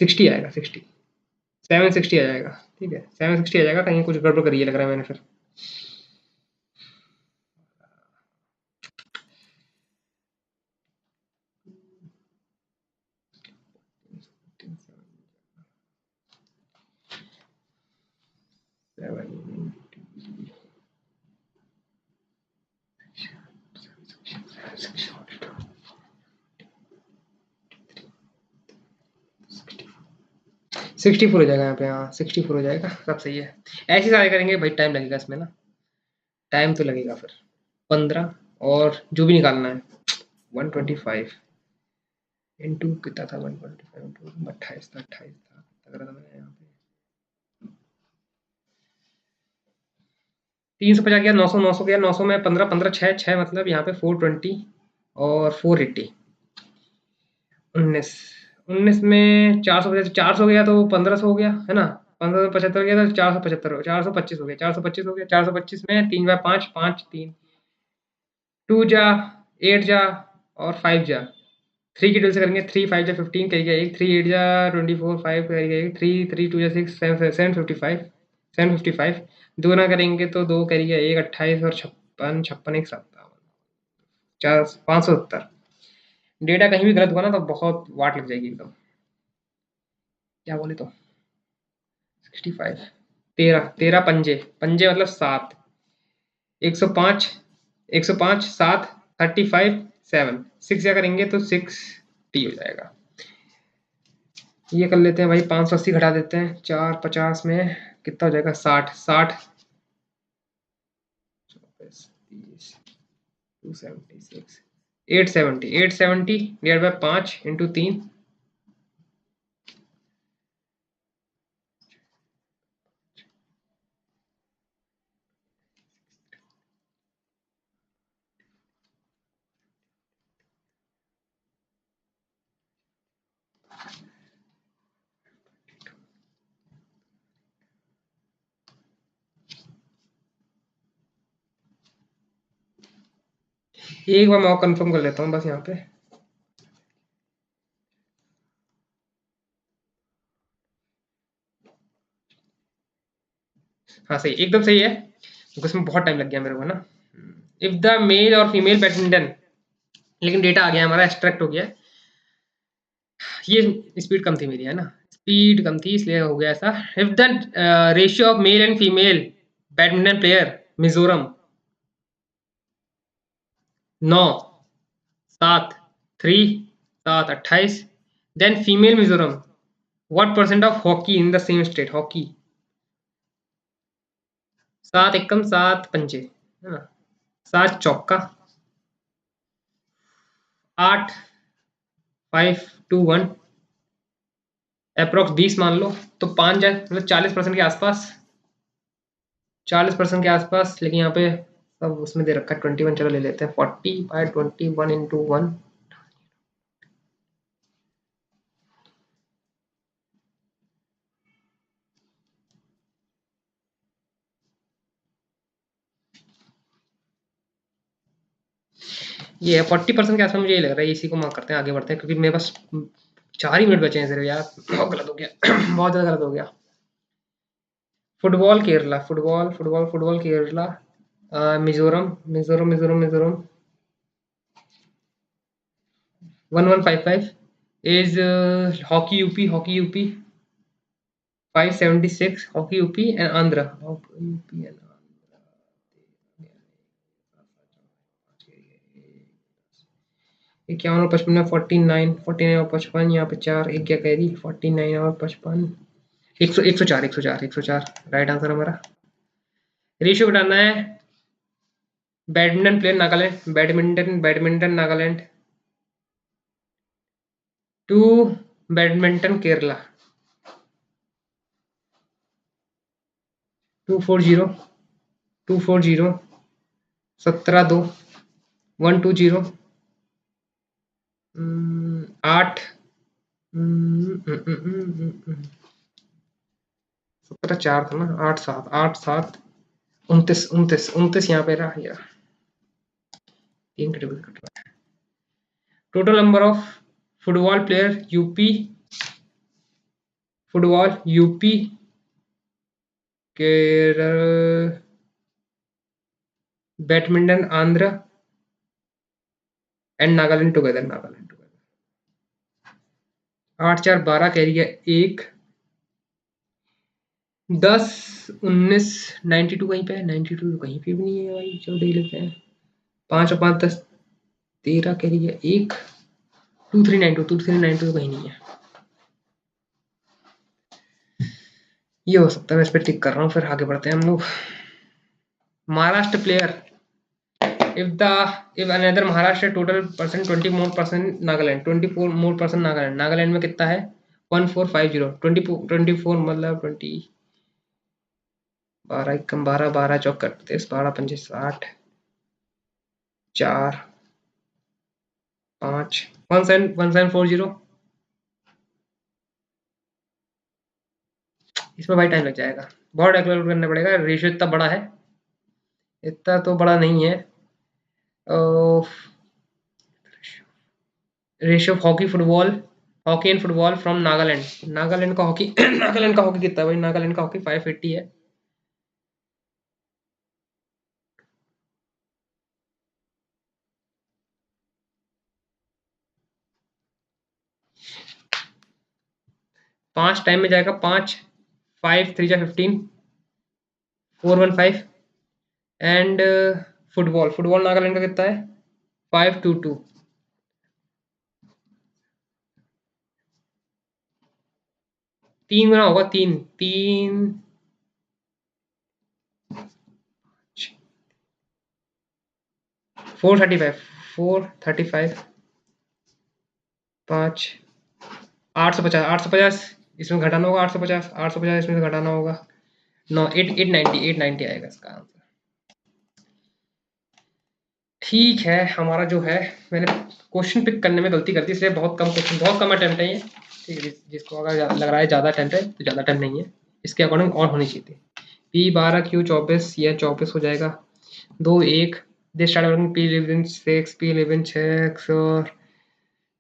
60 आएगा, 60, 760 आ जाएगा। ठीक है, 760 आ जाएगा, कहीं कुछ गड़बड़ करिए लग रहा है मैंने फिर। सेवन 64 हो जाएगा यहाँ पे, हाँ 64 हो जाएगा, सब सही है। ऐसे सारे करेंगे भाई, टाइम लगेगा इसमें ना, टाइम तो लगेगा फिर। 15 और जो भी निकालना है 125 इंटू कितना था, 125 इंटू 28 था, 28 था, कितना करा था मैंने यहाँ पे, 350 गया, 900, 900 गया, 900 में 15, 15 6, 6 मतलब यहाँ पे 420 और 480, 19, 19 में 400 गया, 400 गया तो 1500 हो गया, है ना। 1575 गया तो 475 हो गया, 425 हो गया, 425 हो गया, 425 में 3 बाय 5, 5 3, 2 जा 8 जा और 5 जा, 3 की डिल से करेंगे, 3 5 जा 15 करिएगा एक, 3 8 जा 24, 5 करिएगा एक, 3 3 2 जा 6, 755, 755, दो ना करेंगे तो 2 करिएगा एक, 28 और 56, 56 एक 57, 4 570। डेटा कहीं भी गलत हुआ ना तो बहुत वाट लग जाएगी एकदम, क्या बोले तो। 65, 13, 13 पंजे, पंजे मतलब 7, 105, 105 7, 35 7, 6 या करेंगे तो 60 हो जाएगा। ये कर लेते हैं भाई, 580 घटा देते हैं, 4 50 में कितना हो जाएगा, 60, 60 30, 276, 870, 870 डिवाइड बाय 5 इंटू 3, एक बार मैं और कंफर्म कर लेता हूँ बस यहाँ पे। हाँ सही, एकदम सही है, क्योंकि इसमें बहुत टाइम लग गया मेरे को ना। इफ द मेल और फीमेल बैडमिंटन, लेकिन डेटा आ गया हमारा, एक्सट्रैक्ट हो गया। ये स्पीड कम थी मेरी, है ना, स्पीड कम थी इसलिए हो गया ऐसा। If the ratio of male and female badminton player Mizoram 9, 7, 3, 7 28, then female Mizoram what percent of hockey in the same state? Hockey 7 एकम 7 पंजे है ना, 7 चौका, 8 5 2 1, अप्रोक्स 20 मान लो, तो 5 जाए मतलब 40% के आसपास, 40% के आसपास। लेकिन यहाँ पे सब उसमें दे रखा है 21, चलो ले लेते हैं 40/21 × 1। ये 40% के आसपास, मुझे ये लग रहा है। इसी को मार्क करते हैं, आगे बढ़ते हैं, क्योंकि मेरे पास 4 ही मिनट बचे हैं सिर्फ यार। बहुत गलत हो गया। बहुत ज़्यादा गलत हो गया। Football Kerala, football football football Kerala, Mizoram Mizoram Mizoram Mizoram 1155 is hockey UP, hockey UP 576, hockey UP and Andhra, UP and इक्यावन और 55 में 49 और 55, यहाँ पे 4 एक क्या कह दी, 49 और 55, 104 104 104 राइट आंसर हमारा। रेशियो बताना है। Badminton player Nagaland, badminton Nagaland to badminton Kerala 240 240 17-2 120 8 17-4 था ना, 8-7 8-7 29 यहाँ पे रहा यार, 3 टेबल कट रहा है। Total number of football player UP, football UP Kerala, badminton Andhra and Nagaland together, 8-4-12 कह रही है, 1 10 19 92 कहीं पे है, 92 तो कहीं पे भी नहीं है भाई, चलो देख लेते हैं। 5 और 5 10 13 कह रही है, 1 2392 तो कहीं नहीं है। ये हो सकता है, मैं इस पर टिक कर रहा हूँ, फिर आगे बढ़ते हैं हम लोग। Maharashtra player, if another Maharashtra total percent 20 more percent Nagaland, 24 more percent Nagaland, Nagaland में कितना है 1450, 24 मतलब 20, 12 एकम 12 12 चौक 38 12 पंजे 60 4 5 1740। इसमें भाई टाइम लग जाएगा, बहुत कैलकुलेट करना पड़ेगा, रेशियो इतना बड़ा है, इतना तो बड़ा नहीं है। Ratio of hockey football, hockey and football from Nagaland, Nagaland का हॉकी नागालैंड का हॉकी कितना है भाई, नागालैंड का हॉकी 580 है। पांच टाइम में जाएगा, 5 5 3 15 415 एंड फुटबॉल, फुटबॉल नागालैंड का कितना है 522, 3 गुना होगा, 3 3 435 435 5 850 850 इसमें घटाना होगा, 850 850 इसमें से घटाना होगा, 9 8 890 आएगा इसका आंसर। ठीक है, हमारा जो है, मैंने क्वेश्चन पिक करने में गलती कर दी, इसलिए बहुत कम क्वेश्चन, बहुत कम अटेम्प्ट है ये। ठीक है, जिसको अगर लग रहा है ज़्यादा अटेम्प्ट है तो ज़्यादा अटेम्प्ट नहीं है, इसके अकॉर्डिंग और होनी चाहिए थी। P12 Q24, यह 24 हो जाएगा, 2 1 दिस स्टार्ट P11 6 P11 6 और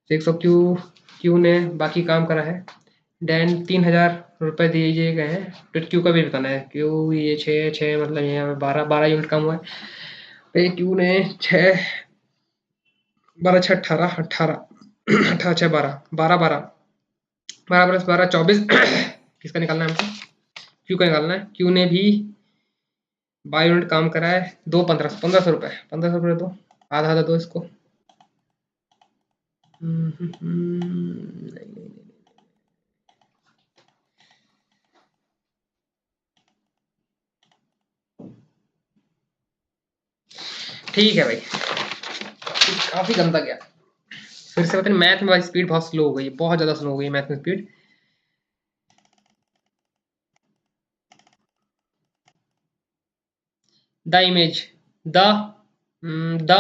6 क्यू, क्यू ने बाकी काम करा है। देन 3000 रुपये दिए गए हैं, तो क्यू का भी बताना है, क्यू ये 6 मतलब यहाँ 12 यूनिट कम हुआ है, पे क्यू ने 6 12 6 18 18 18 6 12 12 12 12 प्लस 12 24 किसका निकालना है हमको, क्यू का निकालना है। क्यू ने भी 12 यूनिट काम करा है, 2 1500 रुपये, 1500 रुपये दो, आधा आधा दो इसको। नहीं नहीं नहीं ठीक है भाई, काफी गंदा गया। फिर से पता नहीं, मैथ में भाई स्पीड बहुत स्लो हो गई, बहुत ज्यादा स्लो हो गई मैथ में speed. The image, the the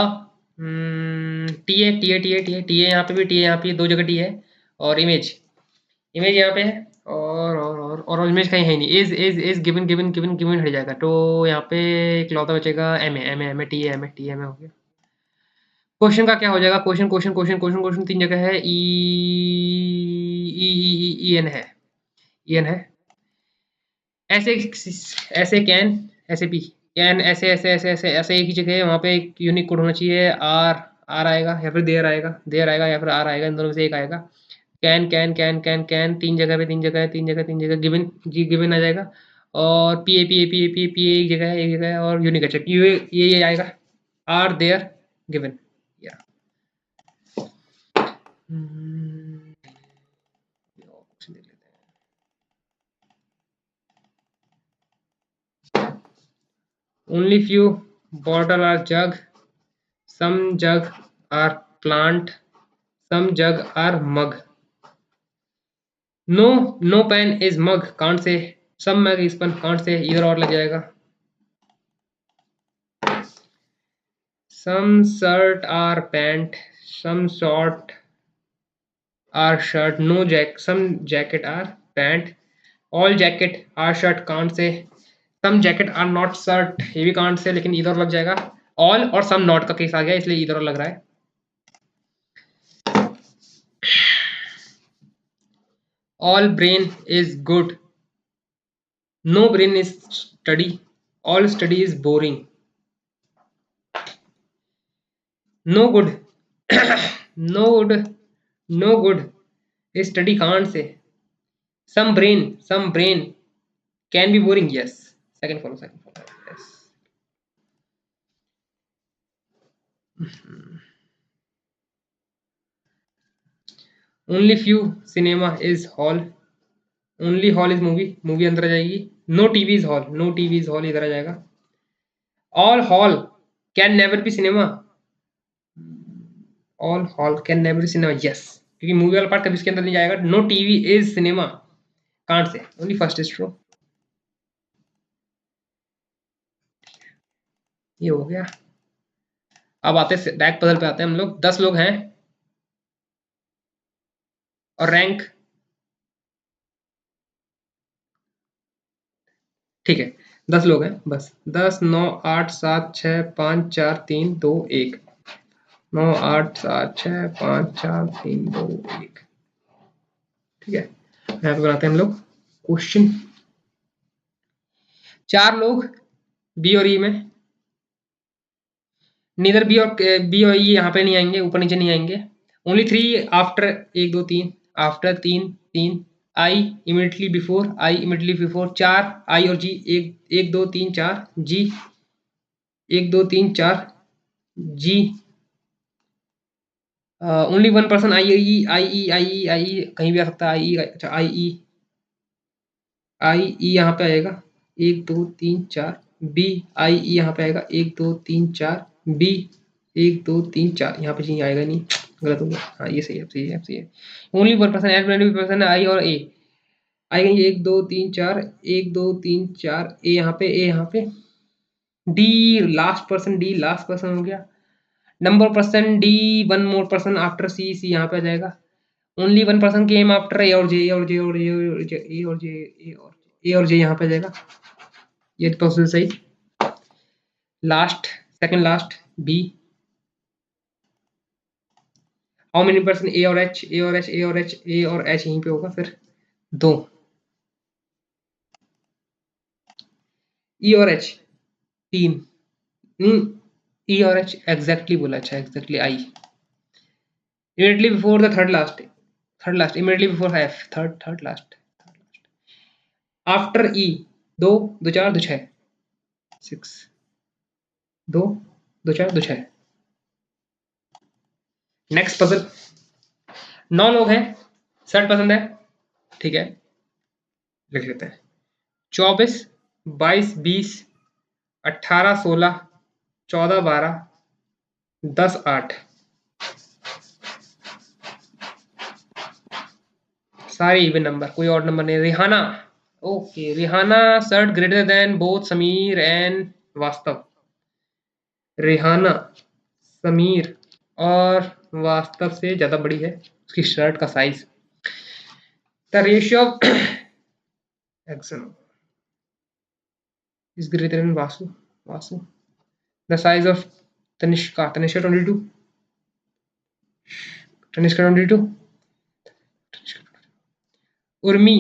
T A T A T A T A T ए, यहाँ पे भी टी है, यहाँ पे दो जगह टी है। और इमेज, इमेज यहाँ पे है। और इमेज कहीं है नहीं। Is given given given given हट जाएगा, तो यहाँ पे इकलौता बचेगा M A, M A, M A, T A, M A, T M A हो गया। क्वेश्चन का क्या हो जाएगा? Question question question question question तीन जगह है। ई ई ई एन है, ई एन है। ऐसे ऐसे कैन, ऐसे पी कैन, ऐसे ऐसे ऐसे ऐसे ऐसे एक ही जगह है, वहाँ पे एक यूनिक कोड होना चाहिए। आर, आर आएगा या फिर देर आएगा, देर आएगा या फिर आर आएगा, इन दोनों में से एक आएगा। Can can can can can, तीन जगह पे, तीन जगह है, तीन जगह, तीन जगह। गिवन, जी गिवन आ जाएगा। और P A P A P A P A P A एक जगह है, एक जगह है। और यूनिक अच्छा ये आएगा। आर देयर गिवन, या ऑप्शन देख लेते हैं। Only few bottle are jug, some jug are plant, some jug are mug. No, no pen is mug, can't say. Some mug is pen, can't say, इधर और लग जाएगा। Some shirt are pant, some short are shirt. No jack, some jacket are pant, all jacket are shirt, can't say. Some jacket are not shirt, ये भी can't say, लेकिन इधर लग जाएगा। all और some not का केस आ गया, इसलिए इधर लग रहा है। all brain is good, no brain is study, all study is boring. No good, no good, no good, study can't say. Some brain can be boring, yes. Second follow, second follow, yes. Only few cinema is hall, only hall is movie, movie अंदर आ जाएगी। No TV is hall, no TV is hall इधर आ जाएगा। All hall can never be cinema, all hall can never be cinema, yes, क्योंकि movie वाला part कभी इसके अंदर नहीं जाएगा। No TV is cinema, can't say, only first is true. ये हो गया। अब आते हैं बैक पजल पे, आते हैं हम लोग। 10 लोग हैं और रैंक, ठीक है 10 लोग हैं बस। 10 9 8 7 6 5 4 3 2 1, 9 8 7 6 5 4 3 2 1, ठीक है। यहाँ पे बनाते हैं हम लोग क्वेश्चन। 4 लोग बी और ई में, नीदर बी और ई यहाँ पे नहीं आएंगे, ऊपर नीचे नहीं आएंगे। Only 3 after 1 2 3, after 3 3, I immediately before, I immediately before. 4 आई और जी, 1 1 2 3 4 जी, 1 2 3 4 जी। ओनली वन पर्सन आई ई, आई ई आई ई आई ई कहीं भी आ सकता है। आई ई, अच्छा आई ई, आई ई यहाँ पे आएगा 1 2 3 4। बी आई ई यहाँ पे आएगा 1 2 3 4। बी 1 2 3 4, यहाँ पे जी आएगा नहीं, गलत हो गया। हाँ ये सही है, सही है, सही है। Only one person add person I और ए आएगा। 1 2 3 4, 1 2 3 4, ए यहाँ पे, ए यहाँ पे। D last person, D last person हो गया। Number person D, one more person after C, C यहाँ पे आ जाएगा। Only one person came after A और जे, ए और जे और जे और जे, ए और जे, ए और जे यहाँ पे आ जाएगा। ये प्रोसेस सही। Last, second last B. How many person A और एच, ए और एच, ए और एच, ए और एच यहीं पे होगा फिर 2। ई और एच 3, ई और एच एग्जैक्टली बोला, अच्छा exactly I. Immediately before the third last, third last immediately before F, third third last. After E 2 2 4 2 6, 6 2 2 4 2 6। Next puzzle. 9 लोग हैं, शर्ट पसंद है, ठीक है लिख लेते हैं। 24 22 20 18 16 14 12 10 8 सारे इवन नंबर, कोई और नंबर नहीं। Rihana, okay, Rihana shirt greater than both Sameer and Vastav. Rihana Sameer और वास्तव से ज्यादा बड़ी है उसकी शर्ट का size. The ratio of action is greater than Vasu. Vasu the size of Tanishka, Tanishka 22, Tanishka 22। Urmi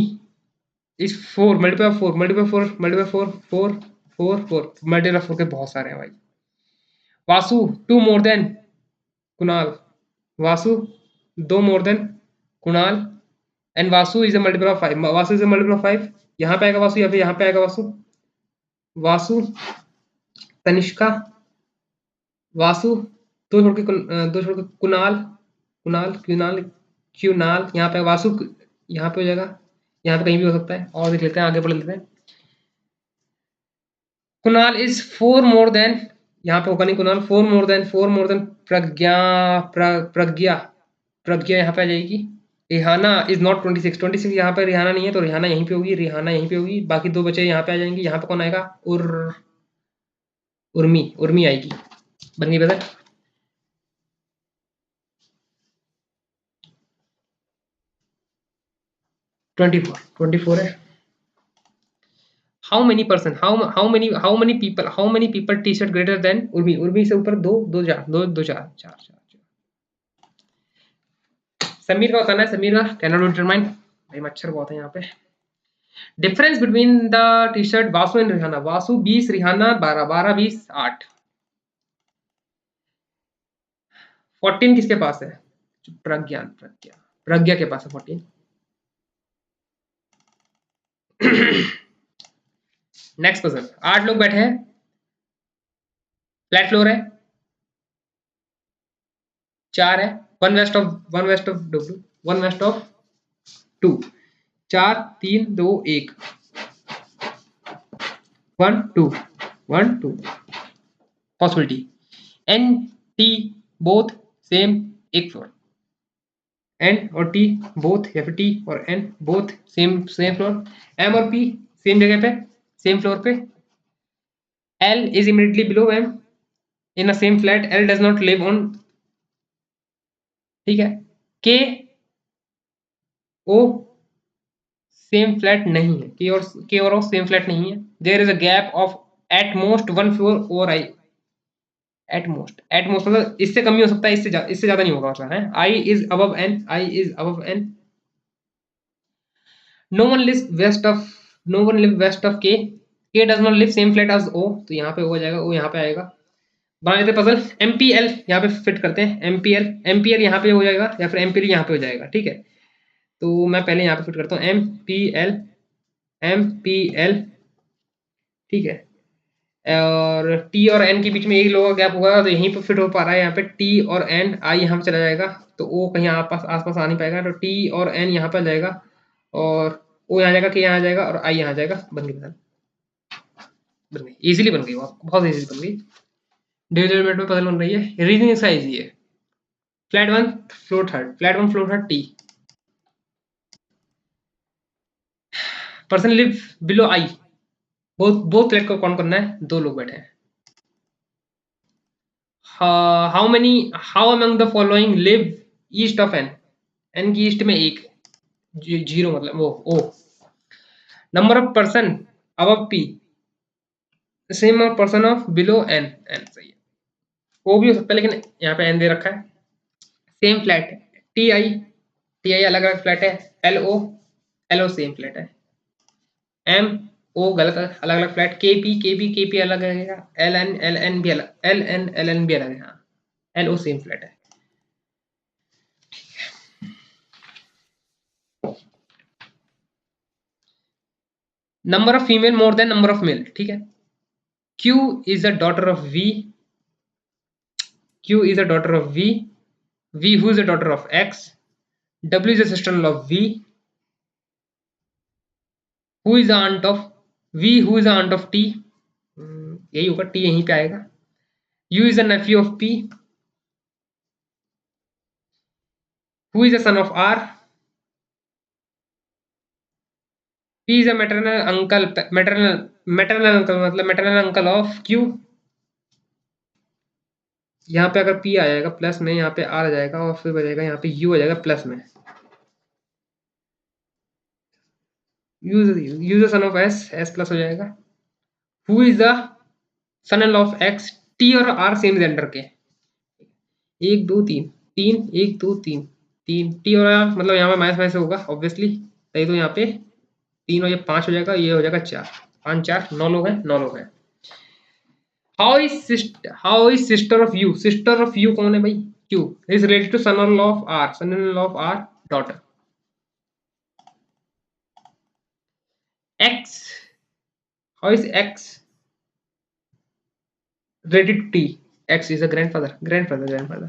is 4 multiple of 4 multiple 4 multiple 4 4 4 4 multiple of 4 के बहुत सारे हैं भाई। Vasu 2 more than Kunal. Vasu 2 more than Kunal and Vasu is a multiple of 5। Vasu is a multiple of 5। यहाँ पे आएगा वासु या फिर यहाँ पे आएगा वासु। वासु तनिष्का, वासु दो छोड़ के कुणाल, कुणाल क्यूनाल, क्यूनाल यहाँ पे वासु, यहाँ पे हो जाएगा, यहाँ पे कहीं भी हो सकता है। और देख लेते हैं, आगे बढ़ लेते हैं। कुणाल इज 4 मोर देन, यहाँ पे होगा नहीं कुणाल, 4 मोर देन प्रज्ञा, प्रज्ञा, प्रज्ञा यहाँ पे आ जाएगी। रिहाना इज नॉट 26, 26 यहाँ पे रिहाना नहीं है तो रिहाना यहीं पे होगी, रिहाना यहीं पे होगी। बाकी दो बचे यहाँ पे आ जाएंगे। यहाँ पे कौन आएगा? उर्मी, उर्मी आएगी। बन गई बता। ट्वेंटी फोर है। How many people T shirt greater than Urmi. Urmi से ऊपर दो, दो चार, दो चार, चार चार। समीर का बताना है, समीर का कैन नॉट डिटरमाइन। भाई मच्छर बहुत है यहाँ पे। Difference between the T shirt Vasu and Rihanna. Vasu 20, Rihanna 12, 12 20 8। 14 किसके पास है? प्रज्ञान, प्रज्ञा, प्रज्ञा के पास है 14। Next question. 8 लोग बैठे हैं, फ्लैट फ्लोर है, 4 है, one west of W, one west of 2, 4 3 2 1, 1 2 1 2 पॉसिबिलिटी। एन टी बोथ सेम एक फ्लोर, एन और टी बोथ या फिर टी और N both same same floor, M और पी सेम जगह पे सेम फ्लोर पे, L is immediately below M in a same flat, L does not live on, ठीक है, के ओ सेम फ्लैट नहीं है, के और ओ सेम फ्लैट नहीं है। There is a gap of at most 1 floor और आई, एट मोस्ट मतलब इससे कम ही हो सकता है, इससे ज्यादा नहीं होगा मतलब है। I is above N, I is above N. No one lives west of, no one live west of K does not live same flat as O, तो यहाँ पे हो जाएगा, ओ यहाँ पे आएगा। बना लेते पजल। एमपीएल यहाँ पे फिट करते हैं, एमपीएल, एमपीएल यहाँ पे हो जाएगा या फिर एमपीएल यहाँ पे हो जाएगा, ठीक है। तो मैं पहले यहाँ पे फिट करता हूँ एमपीएल, एमपीएल, ठीक है। और टी और एन के बीच में एक लोगों का गैप होगा तो यहीं पर फिट हो पा रहा है। यहाँ पे टी और एन, आई यहाँ पे चला जाएगा तो ओ कहीं आसपास आ नहीं पाएगा, तो टी और एन यहाँ पर आ जाएगा और ओ यहाँ जाएगा, के यहाँ आ जाएगा और आई यहाँ आ जाएगा। बन गई, बन गई, इजीली बन गई, बहुत इजीली बन गई। डेली में पजल बन रही है, रीजनिंग इसका इजी है। Flat one floor third, flat one floor third T, person live below I. Both flat को काउंट करना है, दो लोग बैठे हैं। How among the following live east of N, N की ईस्ट में एक, जीरो मतलब वो O. Number of person above P, same of person of below N, N सही है। वो भी हो सकता है लेकिन यहाँ पे एन दे रखा है। सेम फ्लैट है, टी आई अलग अलग फ्लैट है, एल ओ सेम फ्लैट है। एम ओ गलत, अलग अलग फ्लैट। के पी अलग है, एल एन भी अलग, एल एन भी अलग है। हाँ, एल ओ सेम फ्लैट है। Number of female more than number of male, ठीक है। Q is a daughter of V, Q is a daughter of V, V who is a daughter of X, W is a sister-in-law of V, who is the aunt of V, who is the aunt of T, यही होगा, T यहीं पे आएगा। U is a nephew of P, who is the son of R? P is a maternal uncle, maternal uncle मतलब maternal uncle of Q. यहाँ पे अगर P आ जाएगा प्लस में, यहाँ पे आर आ जाएगा और फिर बचेगा यहाँ पे यू आ जाएगा प्लस में। U the son of S, S plus हो जाएगा। Who is the son in law of X? T और आर सेम जेंडर के। एक दो तीन, तीन एक दो तीन, तीन टी और आर मतलब यहाँ पे माइनस माइनस होगा ऑब्वियसली, सही। तो यहाँ पे तीन और ये पांच हो जाएगा, ये हो जाएगा चार, पांच चार नौ लोग हैं, नौ लोग हैं। How is sister of U? Sister of U कौन है भाई? Q is related to son in law of R, son in law of R daughter. X, how is X related to T? X is a grandfather, grandfather.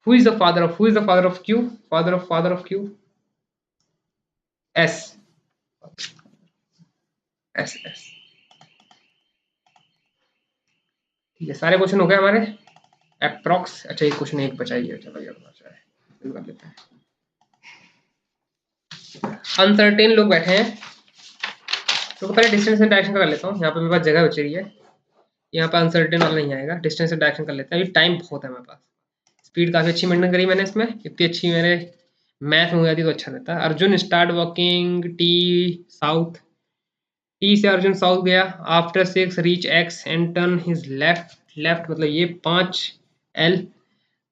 Who is the father of Q? Father of Q? S. S. ठीक है, सारे question हो गए हमारे approx. अच्छा एक question एक बचा ही है, चलो ये बचा है, कर लेते हैं। अनसर्टेन लोग बैठे हैं तो पहले डिस्टेंस एंड डायरेक्शन का कर लेता हूँ। यहाँ पे मेरे पास जगह बची रही है, यहाँ पे अनसर्टेन वाला नहीं आएगा, डिस्टेंस एंड डायरेक्शन कर लेते हैं। अभी टाइम बहुत है मेरे पास, स्पीड काफी अच्छी मेंटेन करी मैंने इसमें, इतनी अच्छी मेरे मैथ में हो जाती तो अच्छा रहता। Arjun start walking T south, T से अर्जुन साउथ गया। After 6 reach X and turn his left, left मतलब ये 5 L,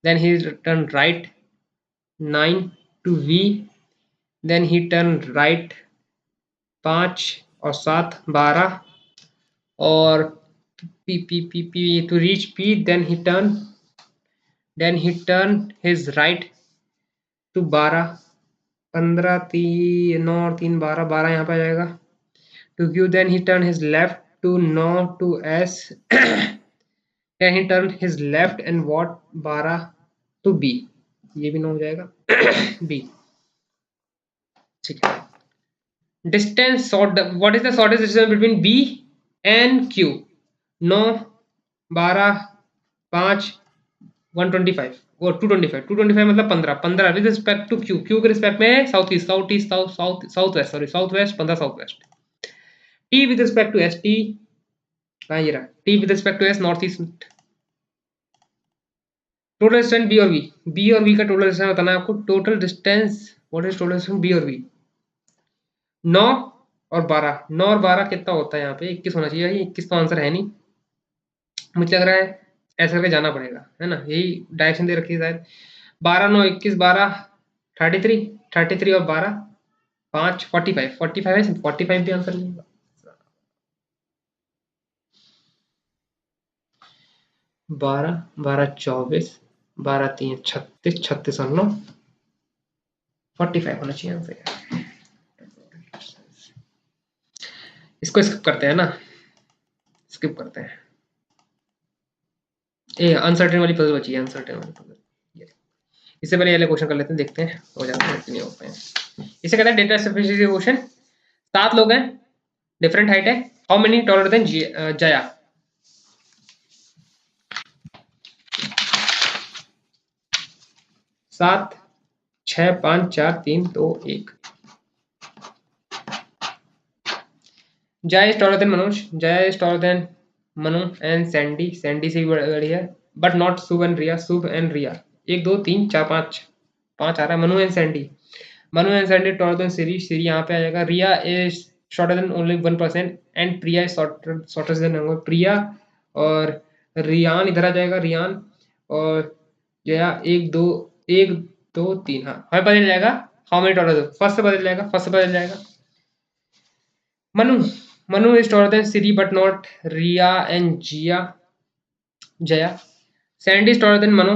then he turn right 9 to V, then he turn right 5 और 7 12, और P P P P to reach P, then he turn his right to 12 15 3 9 और 3 12 12 यहाँ पे आ जाएगा to Q, then he turn his left to 9 to S, then he turn his left and what 12 to B, ये भी 9 हो जाएगा B. ठीक है, distance what is the shortest distance between B and Q? 9 12 5 125 और 225 मतलब 15 with respect to Q, Q के respect में south east south west, sorry south west 15 south west. T with respect to S, T कहाँ ये रहा, T with respect to S north east. Total distance B और V, B और V का total distance बताना है आपको। Total distance what is total distance B और वी? 9 और 12, 9 और 12 कितना होता है यहाँ पे? 21 होना चाहिए। 21 तो आंसर है नहीं, मुझे लग रहा है ऐसा करके जाना पड़ेगा, है ना, यही डायरेक्शन दे रखी है शायद। 12 9 21 12 33 और 12 5 45 है, 45 भी आंसर नहीं होगा। 12 12 24 12 3 36 36 और 9 45 होना चाहिए आंसर। इसको स्किप करते हैं ना, स्किप करते हैं। ए अनसर्टेन वाली पजल बची है, अनसर्टेन वाली पजल। इससे पहले ये क्वेश्चन कर लेते हैं, देखते हैं हो जाता है कि नहीं होते हैं। इसे कहते हैं डेटा सफिशिएंसी क्वेश्चन। 7 लोग हैं, डिफरेंट हाइट है। How many taller than Jaya? 7 6 5 4 3 2 1। Jaya is taller than Manoj, Jaya is taller than Manu and Sandy, Sandy से भी बड़ी है, but not Shubh and Riya, Shubh and Riya. 1 2 3 4 5 5 आ रहा है। Manu and Sandy, Manu and Sandy taller than Siri, Siri यहाँ पे आ जाएगा। Riya is shorter then only 1% and Priya is shorter than Priya, और रियान इधर आ जाएगा, रियान और जया 1 2 3। हाँ हमें पता चल जाएगा हाउ मेनी टॉलर, फर्स्ट से बदल जाएगा, फर्स्ट से बदल जाएगा। Manu is taller than Siri but not Ria and Jaya. Sandy is taller than Manu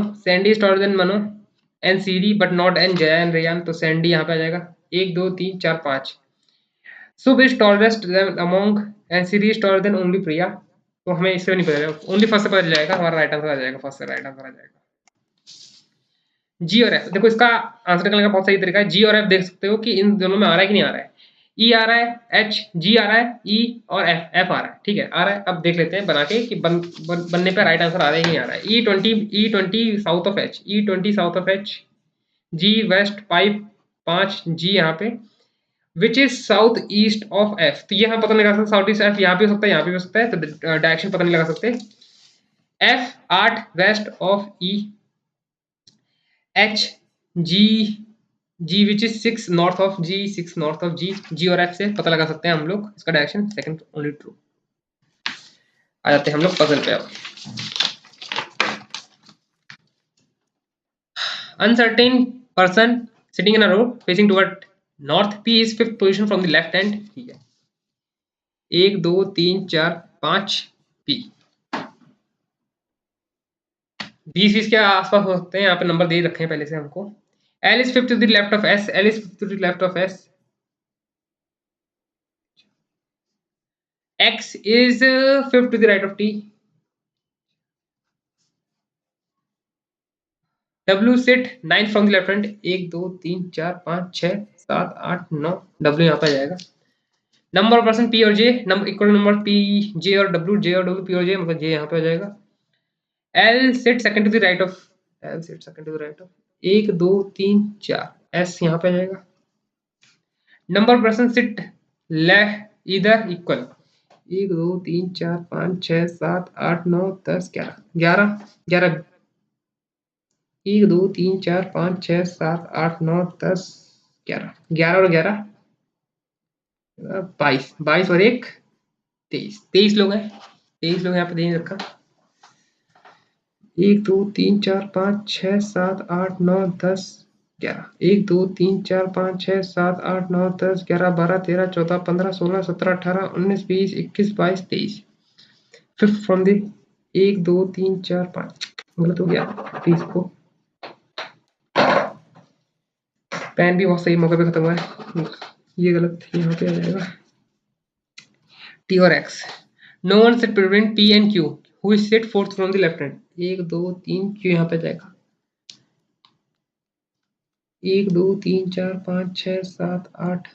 and Siri but not and Jaya and Ryan, तो Sandy यहाँ पे आ जाएगा। 1 2 3 4 5। Subh is tallest among and Siri is taller than only Priya, तो हमें इससे नहीं पता चलेगा, ओनली फर्स्ट से पता चल जाएगा, हमारा राइट आंसर आ जाएगा, फर्स्ट से राइट आंसर आ जाएगा। जी और एफ, देखो इसका आंसर करने का बहुत सही तरीका है। जी और एफ देख सकते हो कि इन दोनों में आ रहा है कि नहीं आ रहा है। ई आ रहा है, एच जी आ रहा है, ई और एफ एफ आ रहा है। ठीक है, आ रहा है। अब देख लेते हैं बना के कि बनने पे राइट आंसर आ रहा है कि नहीं आ रहा है। E 20 south of H, E 20 south of H, G west pipe 5 G यहाँ पे, which is south east of F. तो ये हम पता नहीं लगा सकते, साउथ ईस्ट एफ यहाँ पे हो सकता है, यहाँ पे भी हो सकता है, तो डायरेक्शन पता नहीं लगा सकते। F 8 west of E, H G, G which is 6 north of G, 6 north of G, G और एफ से पता लगा सकते हैं हम लोग इसका डायरेक्शन। Second only true. आ जाते हैं हम लोग पजल पे। अब uncertain person sitting in a road facing toward north, p is fifth position from the left hand। ठीक है, 1 2 3 4 5 p 20 के आसपास हो सकते हैं। यहाँ पे नंबर दे रखे हैं पहले से हमको। L is fifth to the left of S, L is fifth to the left of S, X is fifth to the right of T, W sit ninth from the left hand। 1 2 3 4 5 6 7 8 9, W यहाँ पे आ जाएगा। Number of person P और J, number equal number P J और W, J और W P और J, मतलब J यहाँ पे आ जाएगा। L sit second to the right of, L sit second to the right of 1 2 3 4, S यहाँ पे आ जाएगा। Number of person seat left इधर इक्वल 1 2 3 4 5 6 7 8 9 10 11 11 1 2 3 4 5 6 7 8 9 10 11 11 और 11 22 22 और 1 23 23 लोग हैं। 23 लोग यहाँ पे दे रखा। 1 2 3 4 5 6 7 8 9 10 11, 1 2 3 4 5 6 7 8 9 10 11 12 13 14 15 16 17 18 19 20 21 22 23, फिफ्थ फ्रॉम दी 1 2 3 4 5, गलत हो गया 30 को। पेन भी बहुत सही मौके पे खत्म हुआ है, ये गलत यहाँ पे आ जाएगा। टी और X, no one sit between P and Q, who is sit fourth from the left hand. 1 2 3 Q यहाँ पे जाएगा। 1 2 3 4 5 6 7 8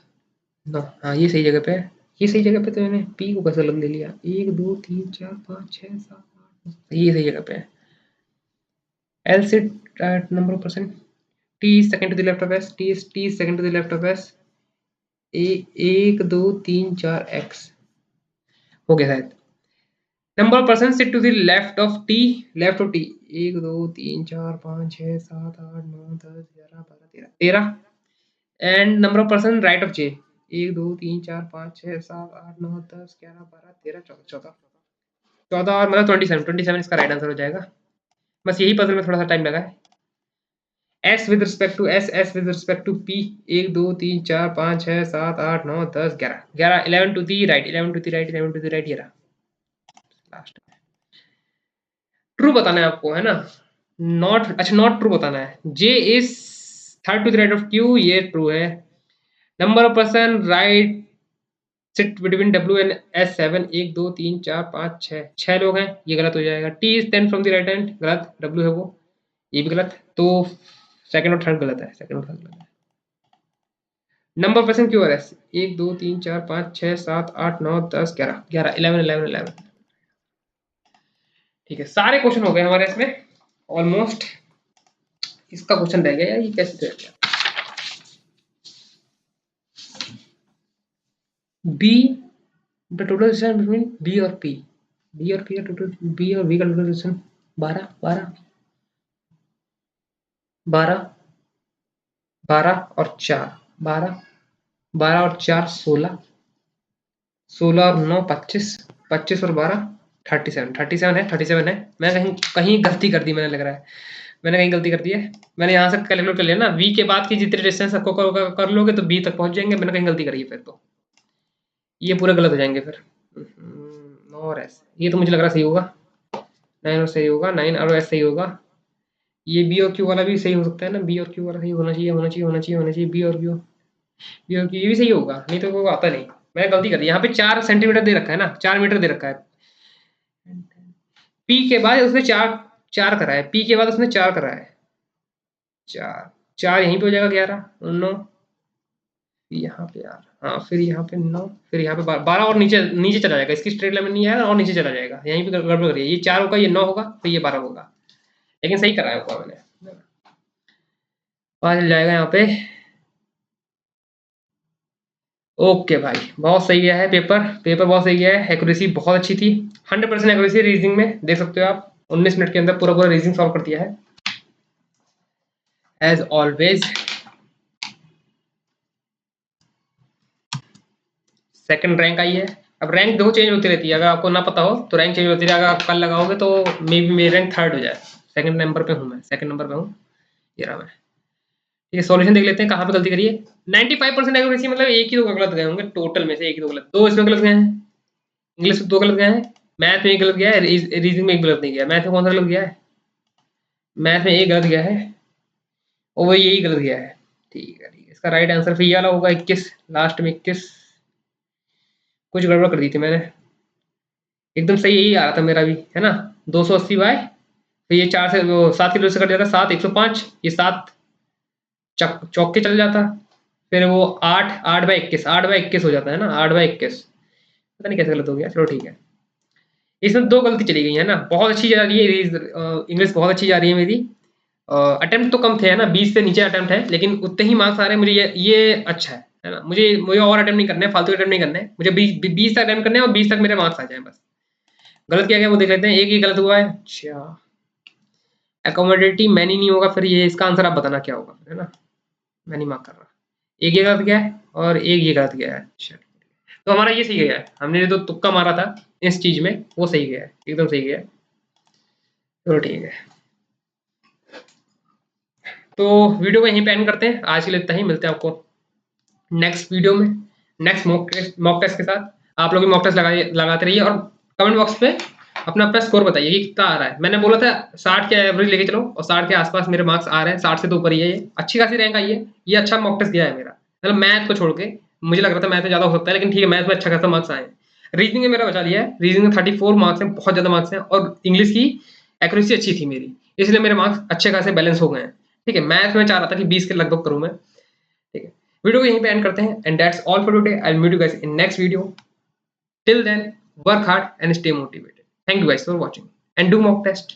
9, हाँ ये सही जगह पे है, ये सही जगह पे। तो मैंने पी को कैसे अलग ले लिया। 1 2 3 4 5 6 7 8 9, ये सही जगह पे है। L sit at number percent, T is second to the left of S, T is second to the left of S. 1 2 3 4 X हो गया शायद। Number of person sit to the left of T, left of T 1 2 3 4 5 6 7 8 9 10 11 12 13 and number of person right of जे 1 2 3 4 5 6 7 8 9 10 11 12 13 14 14 और मतलब 27 इसका right answer हो जाएगा। बस यही पजल में थोड़ा सा टाइम लगा है। S with respect to S, S with respect to P 1 2 3 4 5 6 7 8 9 10 11 11 11 to the right, 11 to the right, 11 to the right, ये रहा लास्ट। ट्रू बताना है आपको, है ना। नॉट, अच्छा नॉट ट्रू बताना है। J is third to the right of Q, ये ट्रू है। Number of person right sit between W and S 7, 1 2 3 4 5 6, 6 लोग हैं, ये गलत हो जाएगा। T is 10 from the right hand, गलत। डब्ल्यू है वो, ये भी गलत। तो सेकंड और थर्ड गलत है, सेकंड और थर्ड गलत है। Number of person Q R S 1 2 3 4 5 6 7 8 9 10 11 11 11 11 11। ठीक है, सारे क्वेश्चन हो गए हमारे इसमें ऑलमोस्ट। इसका क्वेश्चन रह गया यार, ये कैसे रह गया। B the total distance between B और पी, बी और पी का टोटल, बी और बी का टोटल डिस्टेंस 12 12 12 12 और 4 12 12 और 4 16 16 और 9 25 25 और 12 37 37 है, 37 है। मैं कहीं कहीं गलती कर दी, मैंने लग रहा है मैंने कहीं गलती कर दी है। मैंने यहाँ से कैलकुलेट कर लिया ना, वी के बाद की जितने डिस्टेंस को कर लोगे तो बी तक पहुंच जाएंगे। मैंने कहीं गलती करी है, फिर तो ये पूरे गलत हो जाएंगे फिर। 9 और एस, ये तो मुझे लग रहा सही होगा। 9 और सही होगा, 9 और एस सही होगा। ये बी और क्यू वाला भी सही हो सकता है ना, बी और क्यू वाला सही होना चाहिए, होना चाहिए, होना चाहिए, होना चाहिए। बी और क्यू, बी और क्यू ये भी सही होगा, नहीं तो वो आता नहीं। मैंने गलती कर दी, यहाँ पे 4 सेंटीमीटर दे रखा है ना, 4 मीटर दे रखा है। पी के बाद उसने 4 4 करा है, पी के बाद उसने 4 करा है। 4 4 यहीं पे हो जाएगा, 11 9 यहाँ पे यार, हाँ, फिर यहाँ पे 9, फिर यहाँ पे 12 और नीचे नीचे चला जाएगा, इसकी स्ट्रेट लाइन नहीं आएगा और नीचे चला जाएगा, यहीं पे गड़बड़ करिए, ये 4 होगा, ये 9 होगा, फिर ये 12 होगा, लेकिन सही कराया होगा मैंने। पता चल जाएगा यहाँ पे। ओके भाई, बहुत सही गया है पेपर, पेपर बहुत सही गया है, एक्यूरेसी बहुत अच्छी थी, 100% एक्यूरेसी रीजनिंग में, देख सकते हो आप 19 मिनट के अंदर पूरा पूरा रीजनिंग सॉल्व कर दिया है एज ऑलवेज। सेकंड रैंक आई है। अब रैंक देखो चेंज होती रहती है, अगर आपको ना पता हो तो रैंक चेंज होती है, अगर आप कल लगाओगे तो मे बी मेरी रैंक 3rd हो जाए, सेकंड नंबर पे हूँ मैं, सेकंड नंबर पे हूँ, ये रहा मैं। ठीक है, सॉल्यूशन देख लेते हैं कहाँ पे गलती करिए। 95% एक्यूरेसी मतलब एक ही दो गलत गए होंगे टोटल में से, एक ही दो गलत, दो इसमें गलत गए हैं, इंग्लिश में 2 गलत गए हैं, मैथ में 1 गलत गया है, रीजनिंग में 1 गलत नहीं गया। मैथ में कौन सा गलत गया है? मैथ में 1 गलत गया है और वो यही गलत गया है। ठीक है, ठीक है, इसका राइट आंसर फिर ये वाला होगा 21, लास्ट में 21, कुछ गड़बड़ कर दी थी मैंने, एकदम सही यही आ रहा था मेरा भी, है ना। 280 बाय, तो ये 4 से वो 7 की 2 से कट जाता, 7 105, ये 7 चौक के चल जाता, फिर वो 8 8 बाय 21, 8 बाय 21 हो जाता है ना, 8 बाय 21, पता नहीं कैसे गलत हो गया, चलो ठीक है। इसमें 2 गलती चली गई है ना, बहुत अच्छी जा रही है इंग्लिश, बहुत अच्छी जा रही है मेरी। अटेम्प्ट तो कम थे, है ना, 20 से नीचे अटेम्प्ट है, लेकिन उतने ही मार्क्स आ रहे हैं मुझे, ये अच्छा है ना। मुझे मुझे और अटेम्प्ट नहीं करने हैं, फालतू अटेम्प्ट नहीं करने हैं मुझे, 20 तक अटेम्प्ट करने हैं और 20 तक मेरे मार्क्स आ जाएं बस। गलत क्या गया वो देख लेते हैं, एक ही गलत हुआ है। अच्छा, अकोमोडेटिव मैनी नहीं होगा, फिर ये इसका आंसर आप बताना क्या होगा, है ना। मैं नहीं मार्क कर रहा, एक ये गलत गया है और एक ये गलत गया है। अच्छा, तो हमारा ये सही गया है, हमने जो तुक्का मारा था इस चीज में वो सही गया है, एकदम सही गया है। चलो ठीक है, तो वीडियो को यहीं पे एंड करते हैं, आज के लिए इतना ही, मिलते हैं आपको नेक्स्ट वीडियो में, नेक्स्ट मॉक टेस्ट के साथ। आप लोग भी मॉक टेस्ट लगाते रहिए और कमेंट बॉक्स पे अपना अपना स्कोर बताइए कि कितना आ रहा है। मैंने बोला था 60 के एवरेज लेके चलो और 60 के आसपास मेरे मार्क्स आ रहे हैं, 60 से तो ऊपर ही है, ये अच्छी खासी रैंक आई है, ये अच्छा मॉक टेस्ट गया है मेरा, मतलब मैथ को छोड़ के। मुझे लग रहा था मैथ में ज्यादा हो सकता है, लेकिन ठीक है, मैथ में अच्छा खासा मार्क्स आए हैं। रीजनिंग में मेरा बचा लिया है, रीजनिंग में 34 मार्क्स हैं, बहुत ज्यादा मार्क्स हैं, और इंग्लिश की एक्यूरेसी अच्छी थी मेरी, इसलिए मेरे मार्क्स अच्छे खासे बैलेंस हो गए हैं। ठीक है, मैथ में चाह रहा था कि 20 के लगभग करूं मैं। ठीक है, वीडियो को यहीं पे एंड करते हैं, and that's all for today. I will meet you guys in next video. Till then, work hard and stay motivated. Thank you guys for watching and do mock test.